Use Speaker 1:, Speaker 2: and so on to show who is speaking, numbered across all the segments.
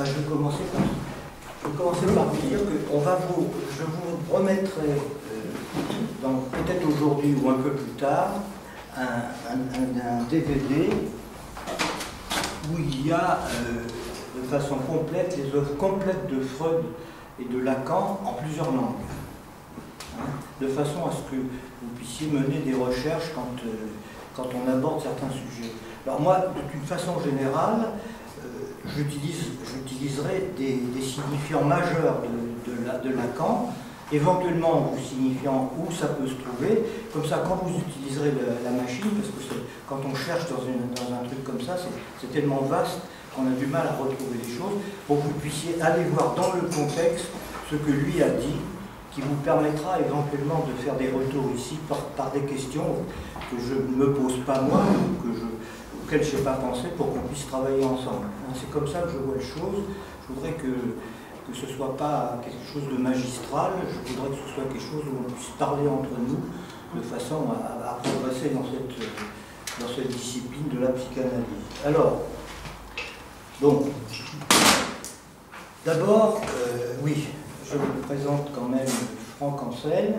Speaker 1: je vais commencer par vous dire que je vous remettrai, peut-être aujourd'hui ou un peu plus tard, un DVD où il y a de façon complète les œuvres complètes de Freud et de Lacan en plusieurs langues, de façon à ce que vous puissiez mener des recherches quand on aborde certains sujets. Alors moi, d'une façon générale, j'utiliserai des signifiants majeurs de Lacan, éventuellement en vous signifiant où ça peut se trouver. Comme ça, quand vous utiliserez la machine, parce que quand on cherche dans un truc comme ça, c'est tellement vaste qu'on a du mal à retrouver les choses, pour que vous puissiez aller voir dans le contexte ce que lui a dit, qui vous permettra éventuellement de faire des retours ici par des questions que je ne me pose pas moi, ou auxquelles je n'ai pas pensé, pour qu'on puisse travailler ensemble. C'est comme ça que je vois les choses. Je voudrais que ce ne soit pas quelque chose de magistral, je voudrais que ce soit quelque chose où on puisse parler entre nous, de façon à progresser dans cette discipline de la psychanalyse. Alors, donc, d'abord, oui, je vous présente quand même Franck Ancel,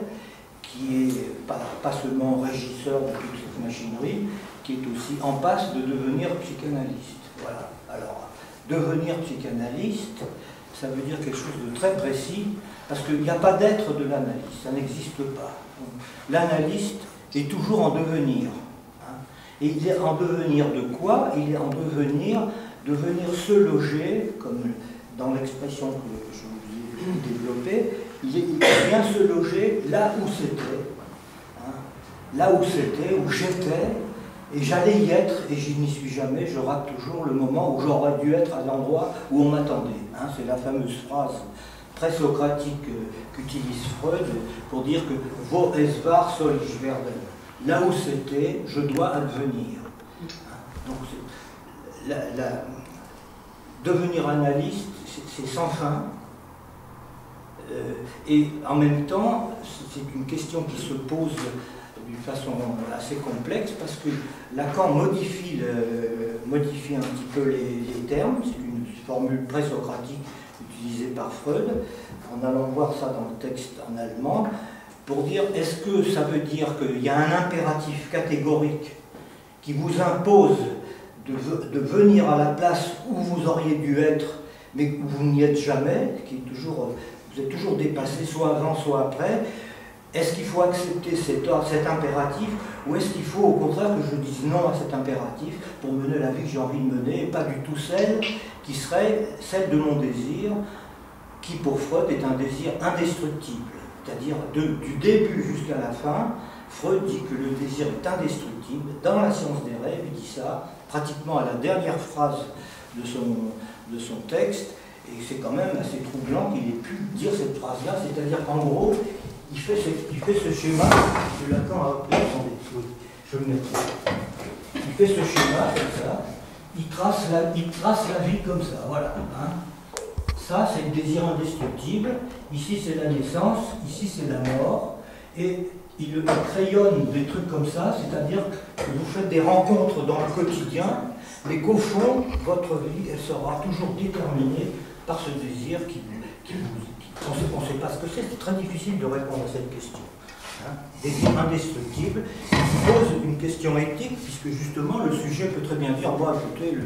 Speaker 1: qui est pas seulement régisseur de toute cette machinerie, qui est aussi en passe de devenir psychanalyste. Voilà. Alors, devenir psychanalyste, ça veut dire quelque chose de très précis, parce qu'il n'y a pas d'être de l'analyste, ça n'existe pas. L'analyste est toujours en devenir. Et il est en devenir de quoi? Il est en devenir se loger, comme dans l'expression que je vous ai développée, il vient se loger là où c'était, là où c'était, où j'étais, et j'allais y être, et je n'y suis jamais, je rate toujours le moment où j'aurais dû être à l'endroit où on m'attendait. C'est la fameuse phrase pré-socratique qu'utilise Freud pour dire que « Wo es war, soll ich werden ». Là où c'était, je dois advenir. Donc, devenir analyste, c'est sans fin. Et en même temps, c'est une question qui se pose d'une façon assez complexe, parce que Lacan modifie un petit peu les termes. C'est une formule présocratique utilisée par Freud, en allant voir ça dans le texte en allemand, pour dire, est-ce que ça veut dire qu'il y a un impératif catégorique qui vous impose de venir à la place où vous auriez dû être, mais où vous n'y êtes jamais, qui est toujours, vous êtes toujours dépassé, soit avant, soit après. Est-ce qu'il faut accepter cet impératif, ou est-ce qu'il faut au contraire que je dise non à cet impératif pour mener la vie que j'ai envie de mener, et pas du tout celle qui serait celle de mon désir, qui pour Freud est un désir indestructible. C'est-à-dire du début jusqu'à la fin, Freud dit que le désir est indestructible. Dans la science des rêves, il dit ça pratiquement à la dernière phrase de son texte, et c'est quand même assez troublant qu'il ait pu dire cette phrase-là, c'est-à-dire qu'en gros, il fait ce schéma que Lacan a appelé, attendez, oui, je me mets. Il fait ce schéma comme ça, il trace la vie comme ça, voilà. Ça, c'est le désir indestructible, ici c'est la naissance, ici c'est la mort, et il crayonne des trucs comme ça, c'est-à-dire que vous faites des rencontres dans le quotidien, mais qu'au fond, votre vie, elle sera toujours déterminée par ce désir on ne sait pas ce que c'est très difficile de répondre à cette question. Désir indestructible, qui pose une question éthique, puisque justement le sujet peut très bien dire, moi écoutez,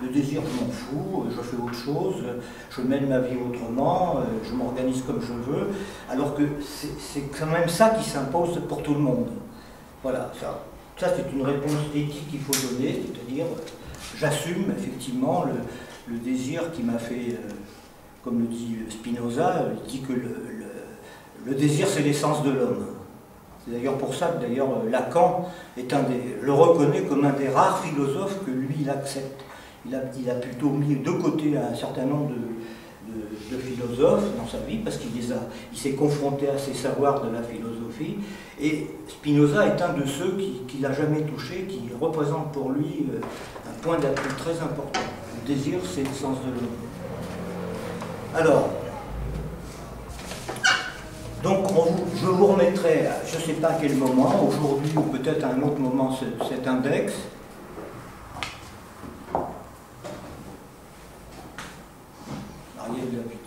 Speaker 1: le désir je m'en fous, je fais autre chose, je mène ma vie autrement, je m'organise comme je veux, alors que c'est quand même ça qui s'impose pour tout le monde. Voilà, ça c'est une réponse éthique qu'il faut donner, c'est-à-dire j'assume effectivement le désir qui m'a fait, comme le dit Spinoza, il dit que le désir c'est l'essence de l'homme. C'est d'ailleurs pour ça que Lacan le reconnaît comme un des rares philosophes que lui il accepte. Il a plutôt mis de côté un certain nombre de philosophes dans sa vie parce qu'il s'est confronté à ces savoirs de la philosophie, et Spinoza est un de ceux qui l'a jamais touché, qui représente pour lui un point d'appui très important. Le désir c'est l'essence de l'homme. Alors, donc je vous remettrai, je ne sais pas à quel moment, aujourd'hui ou peut-être à un autre moment, cet index.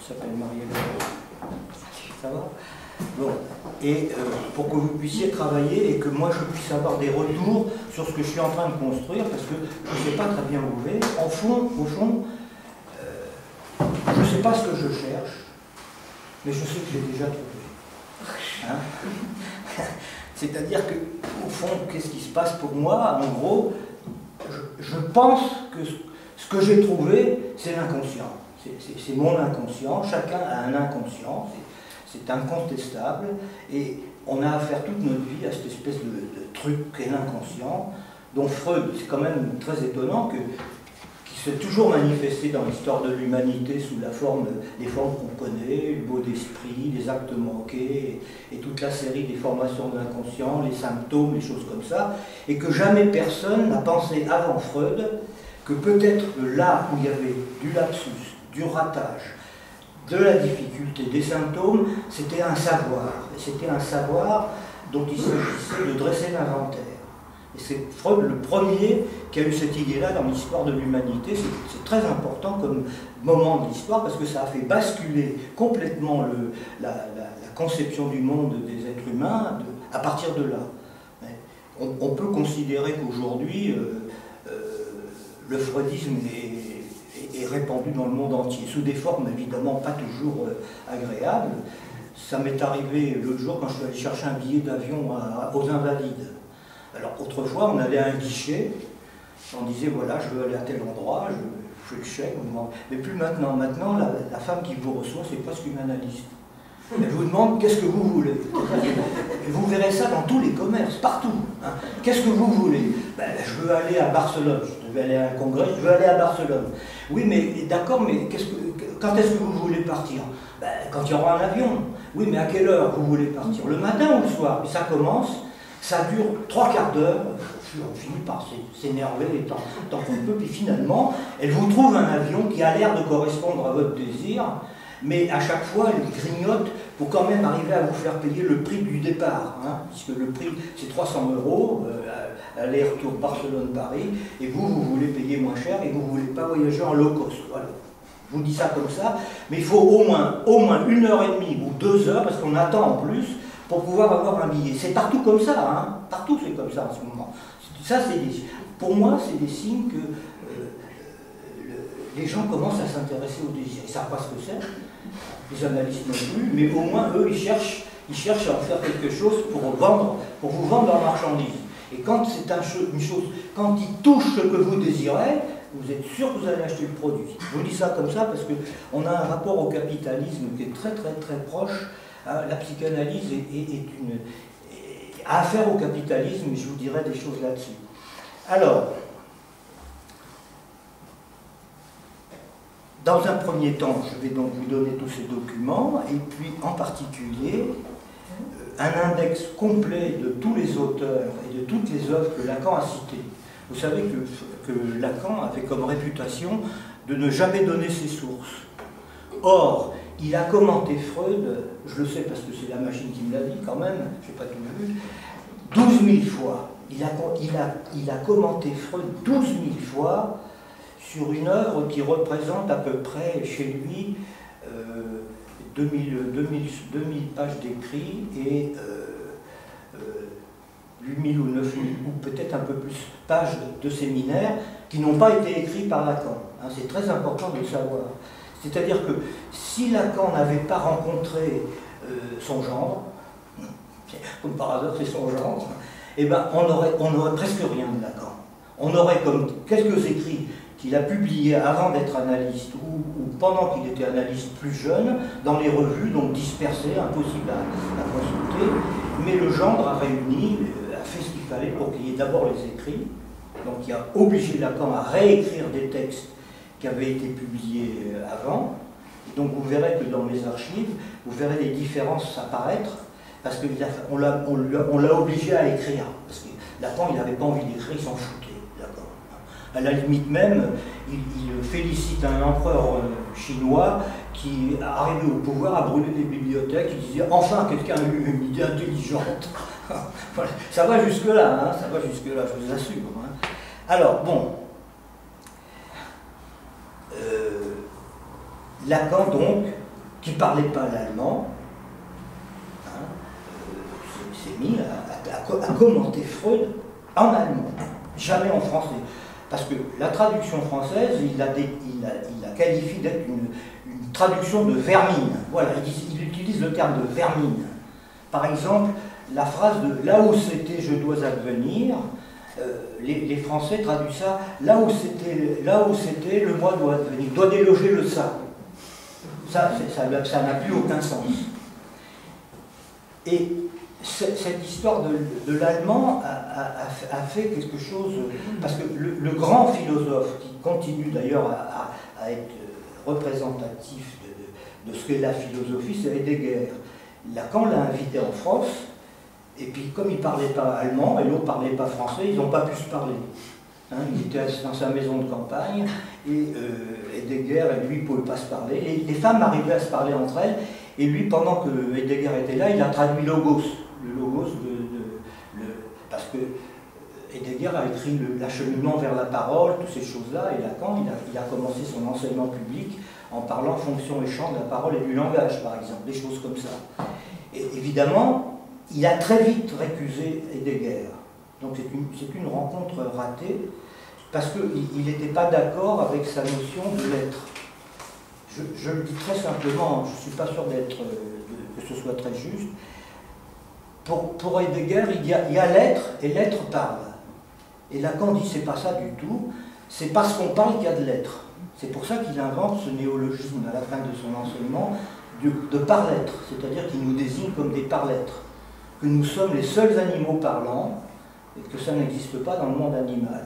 Speaker 1: s'appelle Marielle. Ça va? Bon. Et pour que vous puissiez travailler et que moi je puisse avoir des retours sur ce que je suis en train de construire, parce que je ne sais pas très bien où je vais. Au fond, je ne sais pas ce que je cherche, mais je sais que j'ai déjà trouvé. Hein? C'est-à-dire que, au fond, qu'est-ce qui se passe pour moi? En gros, je pense que ce que j'ai trouvé, c'est l'inconscient. C'est mon inconscient. Chacun a un inconscient. C'est incontestable. Et on a affaire toute notre vie à cette espèce de truc qu'est l'inconscient, dont Freud, c'est quand même très étonnant qui s'est toujours manifesté dans l'histoire de l'humanité sous la forme, les formes qu'on connaît, le beau d'esprit, les actes manqués, et toute la série des formations de l'inconscient, les symptômes, les choses comme ça, et que jamais personne n'a pensé avant Freud que peut-être là où il y avait du lapsus, du ratage, de la difficulté, des symptômes, c'était un savoir. Et c'était un savoir dont il s'agissait de dresser l'inventaire. Et c'est Freud le premier qui a eu cette idée-là dans l'histoire de l'humanité. C'est très important comme moment de l'histoire parce que ça a fait basculer complètement la conception du monde des êtres humains à partir de là. On peut considérer qu'aujourd'hui, le freudisme est répandu dans le monde entier, sous des formes évidemment pas toujours agréables. Ça m'est arrivé l'autre jour quand je suis allé chercher un billet d'avion aux Invalides. Alors autrefois on allait à un guichet, on disait voilà je veux aller à tel endroit, je fais le chèque, mais plus maintenant. Maintenant la femme qui vous reçoit c'est presque une analyste. Elle vous demande qu'est-ce que vous voulez. Et vous verrez ça dans tous les commerces, partout. Hein. Qu'est-ce que vous voulez? Ben, je veux aller à Barcelone, je devais aller à un congrès, je veux aller à Barcelone. Oui, mais d'accord, mais quand est-ce que vous voulez partir? Ben, quand il y aura un avion. Oui, mais à quelle heure vous voulez partir? Le matin ou le soir? Et ça commence, ça dure 3/4 d'heure, on finit par s'énerver tant qu'on peut, puis finalement, elle vous trouve un avion qui a l'air de correspondre à votre désir, mais à chaque fois, elle grignote pour quand même arriver à vous faire payer le prix du départ, hein, puisque le prix, c'est 300 €, aller-retour Barcelone-Paris, et vous voulez payer moins cher, et vous ne voulez pas voyager en low cost. Voilà. Je vous dis ça comme ça, mais il faut au moins 1h30 ou 2 heures, parce qu'on attend en plus, pour pouvoir avoir un billet. C'est partout comme ça, hein, partout c'est comme ça en ce moment. Ça, pour moi, c'est des signes que les gens commencent à s'intéresser au désir. Ils ne savent pas ce que c'est, les analystes non plus, mais au moins eux, ils cherchent à en faire quelque chose pour vous vendre leur marchandise. Et quand c'est une chose, quand ils touchent ce que vous désirez, vous êtes sûr que vous allez acheter le produit. Je vous dis ça comme ça parce qu'on a un rapport au capitalisme qui est très très très proche. La psychanalyse a affaire au capitalisme, et je vous dirai des choses là-dessus. Alors, dans un premier temps, je vais donc vous donner tous ces documents, et puis en particulier, un index complet de tous les auteurs et de toutes les œuvres que Lacan a citées. Vous savez que Lacan avait comme réputation de ne jamais donner ses sources. Or, il a commenté Freud, je le sais parce que c'est la machine qui me l'a dit quand même, je n'ai pas tout vu, 12 000 fois. Il a commenté Freud 12 000 fois sur une œuvre qui représente à peu près chez lui 2000 pages d'écrits et 8000 ou 9000 ou peut-être un peu plus pages de séminaires qui n'ont pas été écrits par Lacan. Hein, c'est très important de le savoir. C'est-à-dire que si Lacan n'avait pas rencontré son gendre, comme par hasard c'est son gendre, eh ben on n'aurait presque rien de Lacan. On aurait comme quelques écrits qu'il a publiés avant d'être analyste ou pendant qu'il était analyste plus jeune, dans les revues, donc dispersées, impossible à consulter, mais le gendre a réuni, a fait ce qu'il fallait pour qu'il y ait d'abord les écrits, donc il a obligé Lacan à réécrire des textes qui avaient été publiés avant. Et donc vous verrez que dans les archives, vous verrez les différences apparaître, parce qu'on l'a obligé à écrire. Parce que Lacan, il n'avait pas envie d'écrire, il s'en foutait. À la limite même, il félicite un empereur chinois qui, arrivé au pouvoir, a brûlé des bibliothèques. Il disait « Enfin, quelqu'un a eu une idée intelligente ». Voilà. Ça va jusque-là, hein, ça va jusque-là, je vous assure. Hein. Alors, bon. Lacan, donc, qui ne parlait pas l'allemand, s'est mis à commenter Freud en allemand, jamais en français. Parce que la traduction française, il la qualifie d'être une traduction de vermine. Voilà, il utilise le terme de vermine. Par exemple, la phrase de « là où c'était, je dois advenir », les Français traduisent ça « là où c'était, le moi doit advenir », doit déloger le ça. Ça n'a plus aucun sens. Et cette histoire de l'allemand a fait quelque chose, parce que le grand philosophe, qui continue d'ailleurs à être représentatif de ce qu'est la philosophie, c'est Heidegger. Lacan l'a invité en France, et puis comme il ne parlait pas allemand et l'autre ne parlait pas français, ils n'ont pas pu se parler. Il était dans sa maison de campagne, et Heidegger et lui ne pouvaient pas se parler. Les femmes arrivaient à se parler entre elles, et lui, pendant que Heidegger était là, il a traduit Logos. Le Logos, parce que Heidegger a écrit l'acheminement vers la parole, toutes ces choses-là, et Lacan, il a commencé son enseignement public en parlant fonction et champ de la parole et du langage, par exemple, des choses comme ça. Et évidemment, il a très vite récusé Heidegger. Donc c'est une rencontre ratée, parce qu'il n'était pas d'accord avec sa notion de l'être. Je le dis très simplement, je ne suis pas sûr que ce soit très juste. Pour Heidegger, il y a l'être, et l'être parle. Et Lacan dit c'est pas ça du tout, c'est parce qu'on parle qu'il y a de l'être. C'est pour ça qu'il invente ce néologisme à la fin de son enseignement de par-l'être, c'est-à-dire qu'il nous désigne comme des par-l'êtres, que nous sommes les seuls animaux parlants, et que ça n'existe pas dans le monde animal.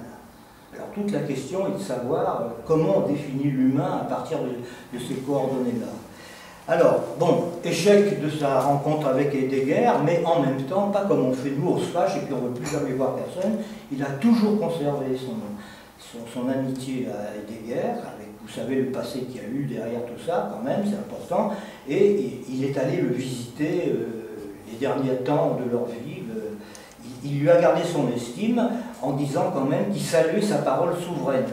Speaker 1: Alors toute la question est de savoir comment on définit l'humain à partir de ces coordonnées-là. Alors, bon, échec de sa rencontre avec Heidegger, mais en même temps, pas comme on fait nous, on se fâche et puis on ne veut plus jamais voir personne. Il a toujours conservé son amitié à Heidegger, avec, vous savez, le passé qu'il y a eu derrière tout ça, quand même, c'est important, et il est allé le visiter les derniers temps de leur vie. Il lui a gardé son estime en disant quand même qu'il saluait sa parole souveraine.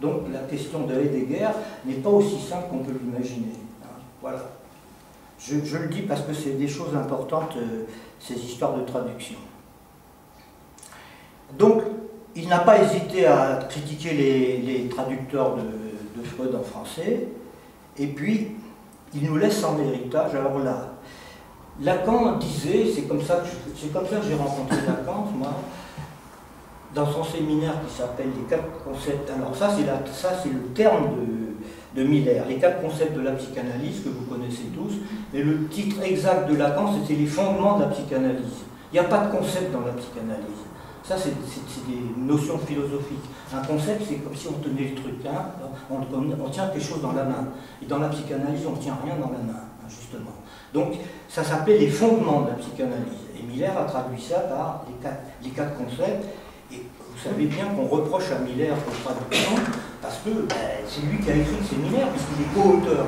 Speaker 1: Donc la question de Heidegger n'est pas aussi simple qu'on peut l'imaginer. Voilà. Je le dis parce que c'est des choses importantes, ces histoires de traduction. Donc, il n'a pas hésité à critiquer les traducteurs de Freud en français, et puis il nous laisse en héritage. Alors là, Lacan disait, c'est comme ça que j'ai rencontré Lacan, moi, dans son séminaire qui s'appelle « Les 4 concepts ». Alors ça, c'est le terme de Miller, les 4 concepts de la psychanalyse, que vous connaissez tous, mais le titre exact de Lacan, c'était les fondements de la psychanalyse. Il n'y a pas de concept dans la psychanalyse. Ça, c'est des notions philosophiques. Un concept, c'est comme si on tenait le truc, hein, on tient quelque chose dans la main. Et dans la psychanalyse, on ne tient rien dans la main, hein, justement. Donc, ça s'appelait les fondements de la psychanalyse. Et Miller a traduit ça par les quatre concepts. Et vous savez bien qu'on reproche à Miller pour traduction, parce que c'est lui qui a écrit le séminaire, puisqu'il est co-auteur.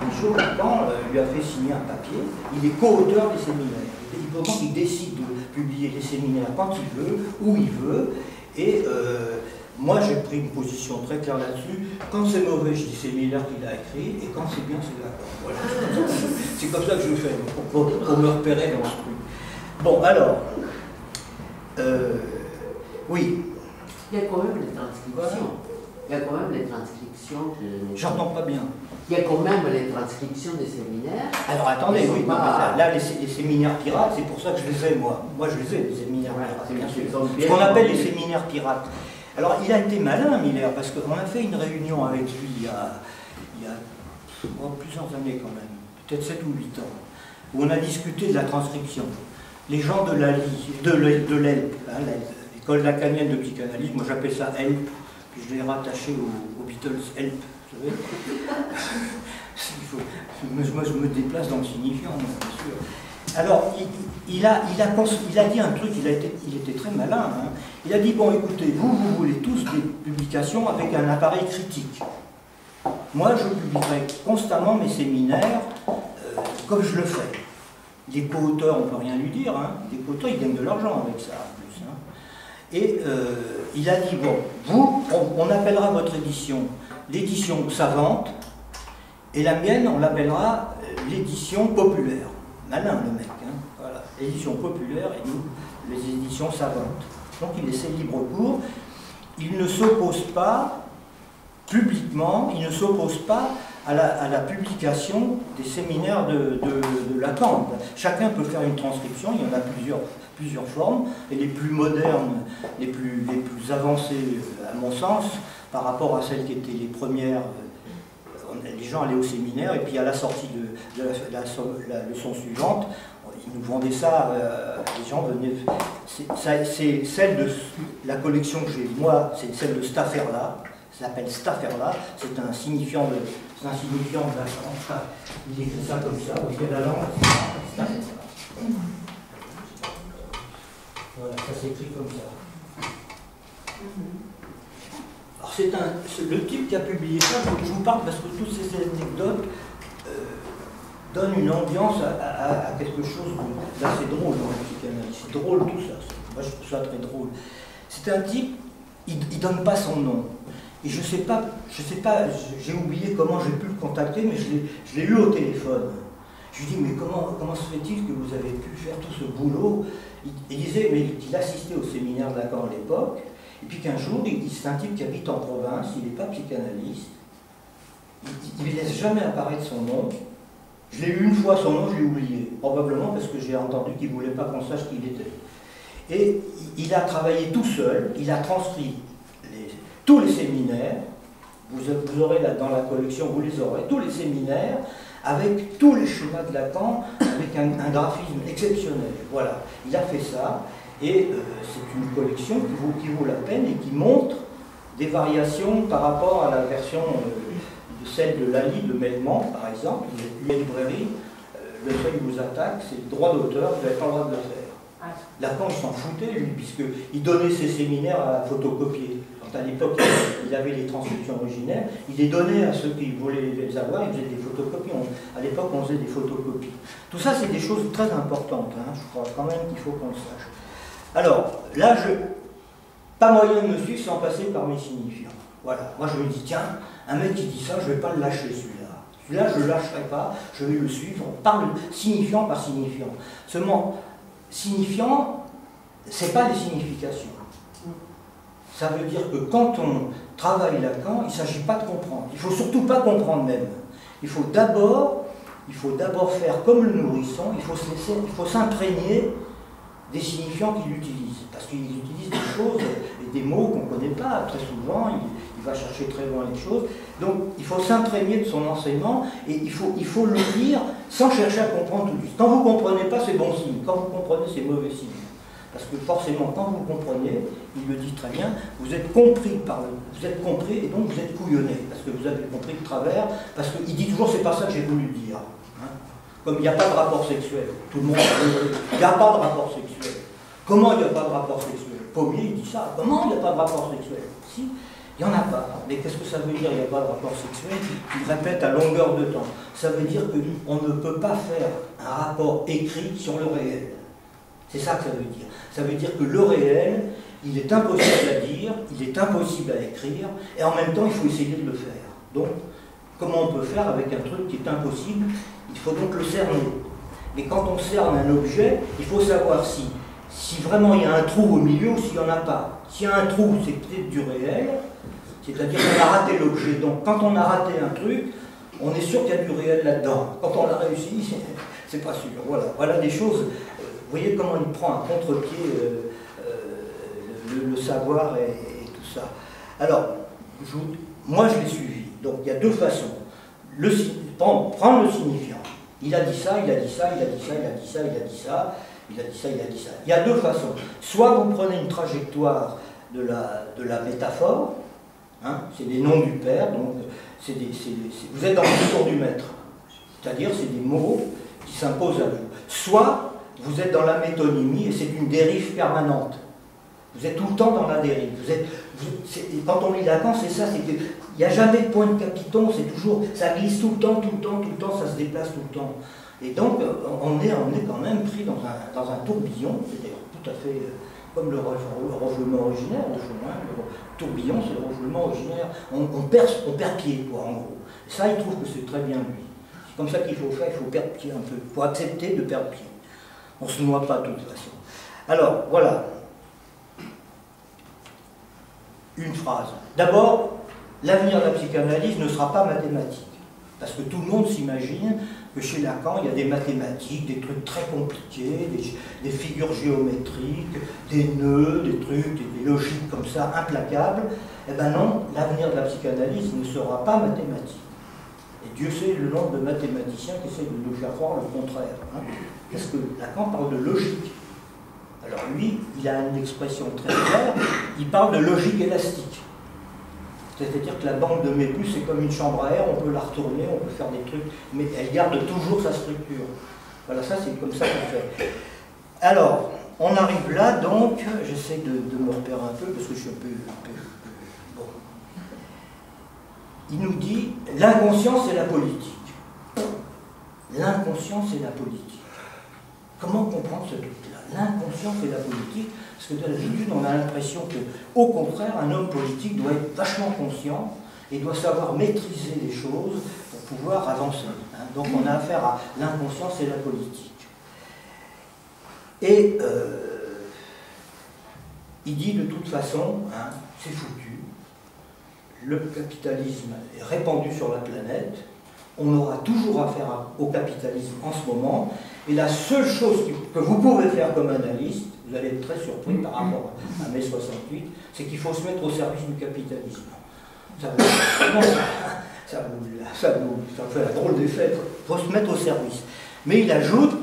Speaker 1: Un jour, Lacan lui a fait signer un papier, il est co-auteur des séminaires. Il décide de publier les séminaires quand il veut, où il veut, et moi j'ai pris une position très claire là-dessus. Quand c'est mauvais, je dis c'est Miller qui l'a écrit, et quand c'est bien, c'est Lacan. Voilà. C'est comme ça que je fais, pour me repérer dans ce truc. Bon, alors, oui.
Speaker 2: Il y a quand même les transcriptions. Il y a quand même les transcriptions.
Speaker 1: J'entends pas bien.
Speaker 2: Il y a quand même les transcriptions des séminaires.
Speaker 1: Alors attendez, oui, là les séminaires pirates, c'est pour ça que je les ai, moi. Moi je les ai, les séminaires pirates, bien sûr. Ce qu'on appelle les séminaires pirates. Alors il a été malin, Miller, parce qu'on a fait une réunion avec lui il y a plusieurs années quand même, peut-être 7 ou 8 ans, où on a discuté de la transcription. Les gens de l'ELP, hein, l'école lacanienne de psychanalyse, moi j'appelle ça ELP, puis je l'ai rattaché aux Beatles, ELP. Moi je me déplace dans le signifiant, bien sûr. Alors, il a dit un truc, il était très malin. Hein. Il a dit, bon écoutez, vous voulez tous des publications avec un appareil critique. Moi je publierai constamment mes séminaires comme je le fais. Les co-auteurs, on ne peut rien lui dire, hein. Les co-auteurs ils gagnent de l'argent avec ça en plus. Hein. Et il a dit, bon, on appellera votre édition l'édition savante, Et la mienne, on l'appellera l'édition populaire. Malin le mec, hein, voilà. L'édition populaire et nous, les éditions savantes. Donc il laissait libre cours. Il ne s'oppose pas publiquement, il ne s'oppose pas à la publication des séminaires de Lacan. Chacun peut faire une transcription, il y en a plusieurs formes, et les plus modernes, les plus avancées, à mon sens, par rapport à celles qui étaient les premières. Les gens allaient au séminaire, et puis à la sortie de la leçon suivante, ils nous vendaient ça, les gens venaient. C'est celle de la collection que j'ai, moi, c'est celle de Stafferla, ça s'appelle Stafferla, c'est un signifiant de Lacan. Il écrit ça comme ça, parce que la langue, c'est Stafferla. Voilà, ça s'écrit comme ça. Alors c'est le type qui a publié ça, je vous parle parce que toutes ces anecdotes donnent une ambiance à quelque chose d'assez drôle dans la psychanalyse. C'est drôle tout ça, moi je trouve ça très drôle. C'est un type, il ne donne pas son nom. Et je sais pas, j'ai oublié comment j'ai pu le contacter, mais je l'ai eu au téléphone. Je lui dis, mais comment se fait-il que vous avez pu faire tout ce boulot? Il disait, mais il assistait au séminaire de Lacan à l'époque, et puis qu'un jour, c'est un type qui habite en province, il n'est pas psychanalyste, il ne laisse jamais apparaître son nom. Je l'ai eu une fois, son nom, je l'ai oublié, probablement parce que j'ai entendu qu'il ne voulait pas qu'on sache qui il était. Et il a travaillé tout seul, il a transcrit tous les séminaires, vous aurez là dans la collection, vous les aurez, tous les séminaires, avec tous les schémas de Lacan, avec un graphisme exceptionnel. Voilà, il a fait ça, et c'est une collection qui vaut la peine et qui montre des variations par rapport à la version de celle de Lally de Melman, par exemple. La librairie, le seuil vous attaque, c'est le droit d'auteur, vous n'avez pas le droit de le faire. Lacan, il s'en foutait, lui, puisqu'il donnait ses séminaires à photocopier. À l'époque, il avait les transcriptions originelles, il les donnait à ceux qui voulaient les avoir, il faisait des photocopies. À l'époque, on faisait des photocopies. Tout ça, c'est des choses très importantes, hein, je crois quand même qu'il faut qu'on le sache. Alors, là, pas moyen de me suivre sans passer par mes signifiants. Voilà, moi je me dis, tiens, un mec qui dit ça, je ne vais pas le lâcher celui-là. Celui-là, je ne le lâcherai pas, je vais le suivre, on parle signifiant par signifiant. Seulement, signifiant, ce n'est pas des significations. Ça veut dire que quand on travaille Lacan, il ne s'agit pas de comprendre. Il ne faut surtout pas comprendre même. Il faut d'abord faire comme le nourrisson, il faut s'imprégner des signifiants qu'il utilise. Parce qu'il utilise des choses et des mots qu'on ne connaît pas très souvent, il va chercher très loin les choses. Donc il faut s'imprégner de son enseignement et il faut le lire sans chercher à comprendre tout de suite. Quand vous ne comprenez pas, c'est bon signe. Quand vous comprenez, c'est mauvais signe. Parce que forcément, quand vous comprenez, il le dit très bien, vous êtes compris et donc vous êtes couillonné, parce que vous avez compris de travers, parce qu'il dit toujours c'est pas ça que j'ai voulu dire. Hein. Comme il n'y a pas de rapport sexuel, tout le monde il n'y a pas de rapport sexuel. Comment il n'y a pas de rapport sexuel? Pommier, il dit ça. Comment il n'y a pas de rapport sexuel? Si, il n'y en a pas. Mais qu'est-ce que ça veut dire, il n'y a pas de rapport sexuel? Il répète à longueur de temps. Ça veut dire qu'on ne peut pas faire un rapport écrit sur le réel. C'est ça que ça veut dire. Ça veut dire que le réel, il est impossible à dire, il est impossible à écrire, et en même temps, il faut essayer de le faire. Donc, comment on peut faire avec un truc qui est impossible? Il faut donc le cerner. Mais quand on cerne un objet, il faut savoir si vraiment il y a un trou au milieu ou s'il n'y en a pas. S'il y a un trou, c'est peut-être du réel, c'est-à-dire qu'on a raté l'objet. Donc, quand on a raté un truc, on est sûr qu'il y a du réel là-dedans. Quand on l'a réussi, c'est pas sûr. Voilà des choses. Vous voyez comment il prend à contre-pied le savoir et tout ça. Alors, moi je l'ai suivi. Donc il y a deux façons. Prendre le signifiant. Il a dit ça, il a dit ça, il a dit ça, il a dit ça, il a dit ça, il a dit ça, il a dit ça. Il y a deux façons. Soit vous prenez une trajectoire de la métaphore, hein, c'est des noms du père, donc vous êtes dans le discours du maître. C'est-à-dire c'est des mots qui s'imposent à vous. Soit vous êtes dans la métonymie et c'est une dérive permanente. Vous êtes tout le temps dans la dérive. Quand on lit Lacan, c'est ça, c'est qu'il n'y a jamais de point de capiton, c'est toujours, ça glisse tout le temps, ça se déplace tout le temps. Et donc, on est quand même pris dans un tourbillon, c'est d'ailleurs tout à fait comme le refoulement originaire, au fond, hein. Le tourbillon, c'est le refoulement originaire. On perd pied, quoi, en gros. Ça, il trouve que c'est très bien lui. C'est comme ça qu'il faut faire, il faut perdre pied un peu. Il faut accepter de perdre pied. On ne se noie pas de toute façon. Alors, voilà. Une phrase. D'abord, l'avenir de la psychanalyse ne sera pas mathématique. Parce que tout le monde s'imagine que chez Lacan, il y a des mathématiques, des trucs très compliqués, des figures géométriques, des nœuds, des trucs, des logiques comme ça, implacables. Eh bien non, l'avenir de la psychanalyse ne sera pas mathématique. Et Dieu sait le nombre de mathématiciens qui essaient de nous faire croire le contraire. Hein. Parce que Lacan parle de logique. Alors lui, il a une expression très claire, il parle de logique élastique. C'est-à-dire que la bande de Mépius, c'est comme une chambre à air, on peut la retourner, on peut faire des trucs, mais elle garde toujours sa structure. Voilà, ça c'est comme ça qu'on fait. Alors, on arrive là, donc, j'essaie de me repérer un peu, parce que je suis un peu bon. Il nous dit, l'inconscience et la politique. L'inconscience et la politique. Comment comprendre ce truc-là? L'inconscience et la politique, parce que d'habitude on a l'impression que, au contraire, un homme politique doit être vachement conscient et doit savoir maîtriser les choses pour pouvoir avancer. Hein. Donc on a affaire à l'inconscience et la politique. Et il dit de toute façon, hein, c'est foutu, le capitalisme est répandu sur la planète, on aura toujours affaire au capitalisme en ce moment, et la seule chose que vous pouvez faire comme analyste, vous allez être très surpris par rapport à mai 68, c'est qu'il faut se mettre au service du capitalisme. Ça fait un drôle d'effet, il faut se mettre au service. Mais il ajoute,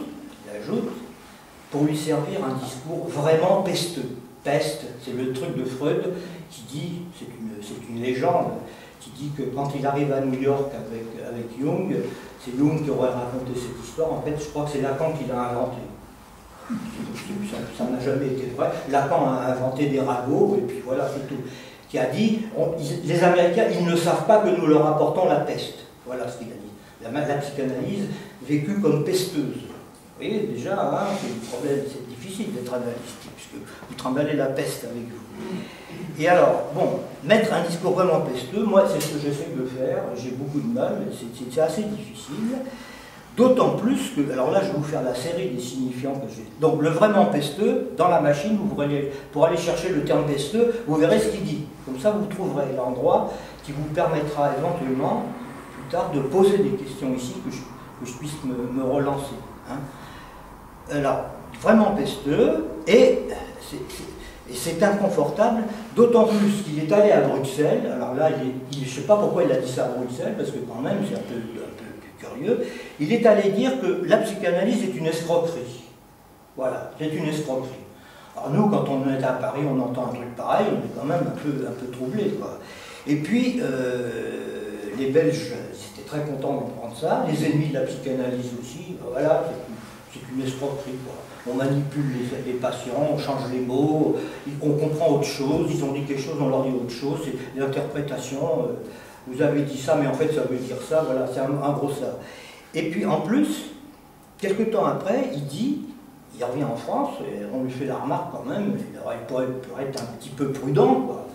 Speaker 1: pour lui servir un discours vraiment pesteux. Peste, c'est le truc de Freud qui dit, c'est une légende, qui dit que quand il arrive à New York avec Jung, c'est Jung qui aurait raconté cette histoire. En fait, je crois que c'est Lacan qui l'a inventé. Ça n'a jamais été vrai. Lacan a inventé des ragots, et puis voilà, c'est tout. Qui a dit, les Américains, ils ne savent pas que nous leur apportons la peste. Voilà ce qu'il a dit. La psychanalyse vécue comme pesteuse. Vous voyez, déjà, hein, c'est un problème, c'est difficile d'être analyste, puisque vous trimballez la peste avec vous. Et alors, bon, mettre un discours vraiment pesteux, moi, c'est ce que j'essaie de faire, j'ai beaucoup de mal, c'est assez difficile. D'autant plus que, alors là, je vais vous faire la série des signifiants que j'ai. Donc, le vraiment pesteux, dans la machine, pour aller chercher le terme pesteux, vous verrez ce qu'il dit. Comme ça, vous trouverez l'endroit qui vous permettra éventuellement, plus tard, de poser des questions ici, que je puisse me relancer. Hein. Alors, vraiment pesteux, et c'est inconfortable, d'autant plus qu'il est allé à Bruxelles. Alors là, je ne sais pas pourquoi il a dit ça à Bruxelles, parce que quand même, c'est un peu curieux. Il est allé dire que la psychanalyse est une escroquerie. Voilà, c'est une escroquerie. Alors nous, quand on est à Paris, on entend un truc pareil, on est quand même un peu troublé, quoi. Et puis, les Belges, ils étaient très contents d'entendre ça, les ennemis de la psychanalyse aussi, voilà, c'est une escroquerie, quoi. On manipule les patients, on change les mots, on comprend autre chose, ils ont dit quelque chose, on leur dit autre chose, c'est l'interprétation, vous avez dit ça, mais en fait ça veut dire ça, voilà, c'est un gros ça. Et puis en plus, quelques temps après, il revient en France, et on lui fait la remarque quand même, il pourrait être un petit peu prudent, quoi.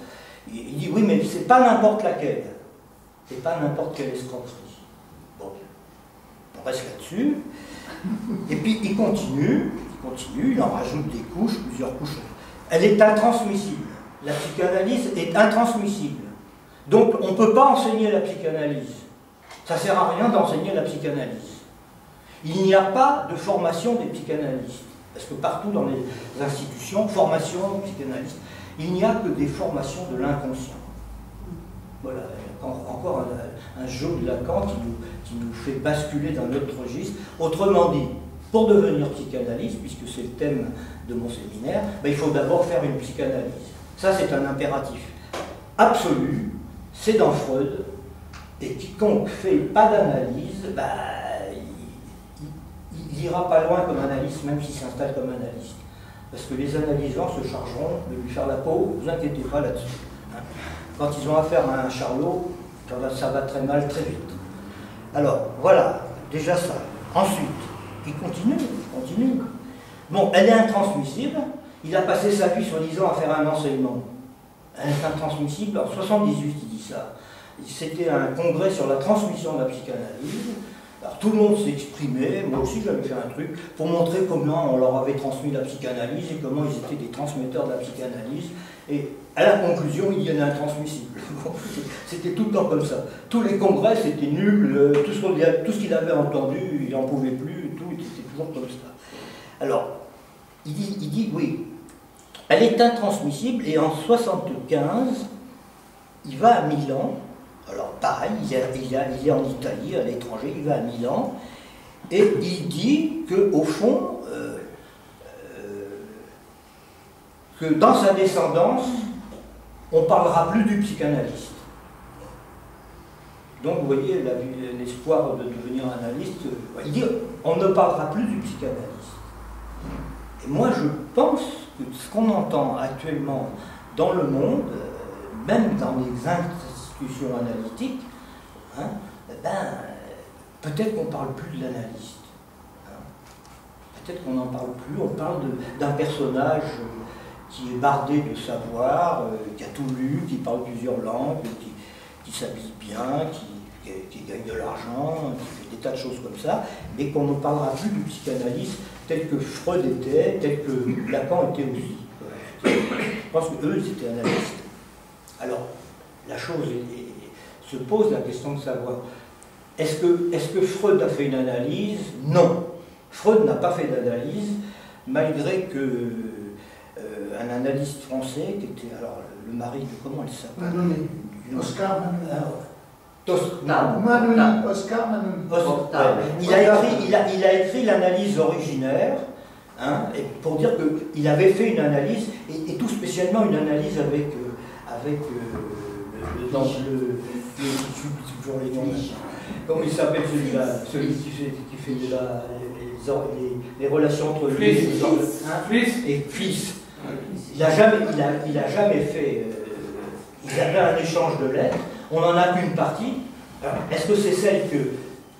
Speaker 1: Il dit oui, mais c'est pas n'importe laquelle, c'est pas n'importe quelle escroquerie. Bon, on reste là-dessus. Et puis il continue, il en rajoute des couches, plusieurs couches. Elle est intransmissible. La psychanalyse est intransmissible. Donc on ne peut pas enseigner la psychanalyse. Ça ne sert à rien d'enseigner la psychanalyse. Il n'y a pas de formation des psychanalystes. Parce que partout dans les institutions, formation psychanalyste, il n'y a que des formations de l'inconscient. Voilà, encore un jeu de Lacan qui nous fait basculer dans notre registre. Autrement dit, pour devenir psychanalyste, puisque c'est le thème de mon séminaire, ben, il faut d'abord faire une psychanalyse. Ça, c'est un impératif absolu, c'est dans Freud, et quiconque ne fait pas d'analyse, ben, il n'ira pas loin comme analyste, même s'il s'installe comme analyste. Parce que les analysants se chargeront de lui faire la peau, ne vous inquiétez pas là-dessus. Hein. Quand ils ont affaire à un charlot, ça va très mal, très vite. Alors, voilà, déjà ça. Ensuite, il continue. Bon, elle est intransmissible. Il a passé sa vie, soi-disant, à faire un enseignement. Elle est intransmissible. En 78, il dit ça. C'était un congrès sur la transmission de la psychanalyse. Alors, tout le monde s'est exprimé, moi aussi j'avais fait un truc, pour montrer comment on leur avait transmis la psychanalyse et comment ils étaient des transmetteurs de la psychanalyse. Et à la conclusion, il y en a intransmissible. C'était tout le temps comme ça. Tous les congrès, c'était nul, tout ce qu'il avait entendu, il n'en pouvait plus, tout était toujours comme ça. Alors, il dit oui, elle est intransmissible, et en 1975, il va à Milan. Alors pareil, il est en Italie, à l'étranger, il va à Milan, et il dit qu'au fond, que dans sa descendance, on ne parlera plus du psychanalyste. Donc vous voyez l'espoir de devenir analyste, il dit on ne parlera plus du psychanalyste. Et moi je pense que ce qu'on entend actuellement dans le monde, même dans les institutions analytiques, hein, peut-être qu'on ne parle plus de l'analyste. Hein. Peut-être qu'on n'en parle plus, on parle d'un personnage qui est bardé de savoir, qui a tout lu, qui parle plusieurs langues, qui s'habille bien, qui gagne de l'argent, qui fait des tas de choses comme ça, mais qu'on ne parlera plus du psychanalyste tel que Freud était, tel que Lacan était aussi. Je pense qu'eux, ils étaient analystes. Alors, la chose se pose la question de savoir, est-ce que Freud a fait une analyse? Non. Freud n'a pas fait d'analyse, malgré que un analyste français, qui était alors le mari de, comment elle s'appelle?
Speaker 3: Oscar
Speaker 1: Manoni.
Speaker 3: Oscar Manoni.
Speaker 1: Il a écrit l'analyse originaire, hein, et pour dire qu'il avait fait une analyse, et tout spécialement une analyse avec toujours les noms. Comment il s'appelle celui-là, celui qui fait les relations entre lui et fils. Il n'a jamais fait. Ils avaient un échange de lettres. On n'en a qu'une partie. Est-ce que c'est celle que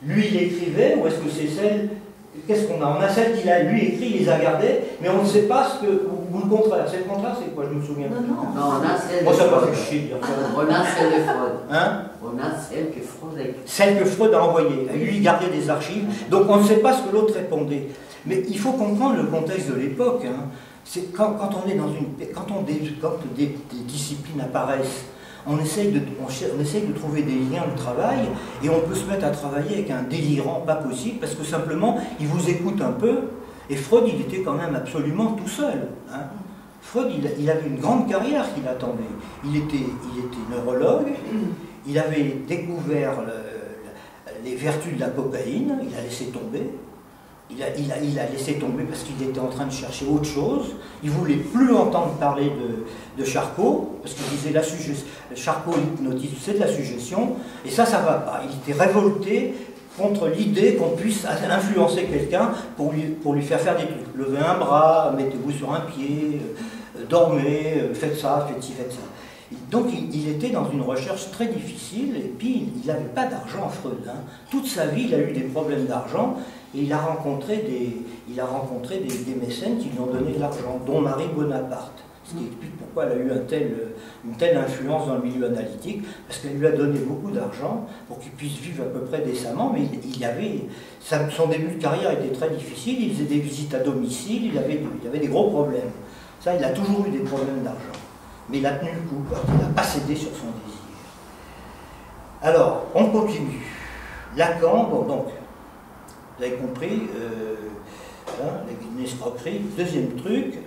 Speaker 1: lui il écrivait, ou est-ce que c'est celle... Qu'est-ce qu'on a? On a celle qu'il a lui écrit, il les a gardées, mais on ne sait pas ce que... Ou le contraire. C'est le contraire, c'est quoi? Je me souviens plus.
Speaker 2: Non, on a celle de Freud.
Speaker 1: Moi, ça m'a fait chier de dire ça.
Speaker 2: On a celle de Freud.
Speaker 1: Hein? On
Speaker 2: a celle que Freud a écrite.
Speaker 1: Celle que Freud a envoyée. Lui, il gardait des archives. Donc, on ne sait pas ce que l'autre répondait. Mais il faut comprendre le contexte de l'époque. Hein. C'est quand on est dans une... Quand des disciplines apparaissent, on essaye de trouver des liens de travail, et on peut se mettre à travailler avec un délirant pas possible, parce que simplement, il vous écoute un peu, et Freud, il était quand même absolument tout seul. Hein. Freud, il avait une grande carrière qui l'attendait. Il était neurologue, il avait découvert les vertus de la cocaïne, il a laissé tomber. Il a laissé tomber parce qu'il était en train de chercher autre chose. Il ne voulait plus entendre parler de Charcot, parce qu'il disait Charcot, l'hypnotisme, c'est de la suggestion, et ça ne va pas. Il était révolté contre l'idée qu'on puisse influencer quelqu'un pour lui faire des trucs. Levez un bras, mettez-vous sur un pied, dormez, faites ça, faites ci, faites ça. Donc il était dans une recherche très difficile, et puis il n'avait pas d'argent, Freud. Hein. Toute sa vie, il a eu des problèmes d'argent, et il a rencontré des mécènes qui lui ont donné de l'argent, dont Marie Bonaparte. Ce qui explique pourquoi elle a eu une telle influence dans le milieu analytique, parce qu'elle lui a donné beaucoup d'argent pour qu'il puisse vivre à peu près décemment, mais son début de carrière était très difficile, il faisait des visites à domicile, il avait des gros problèmes. Ça, il a toujours eu des problèmes d'argent. Mais il a tenu le coup, il n'a pas cédé sur son désir. Alors, on continue. Lacan, bon, donc, vous avez compris, une escroquerie. Deuxième truc,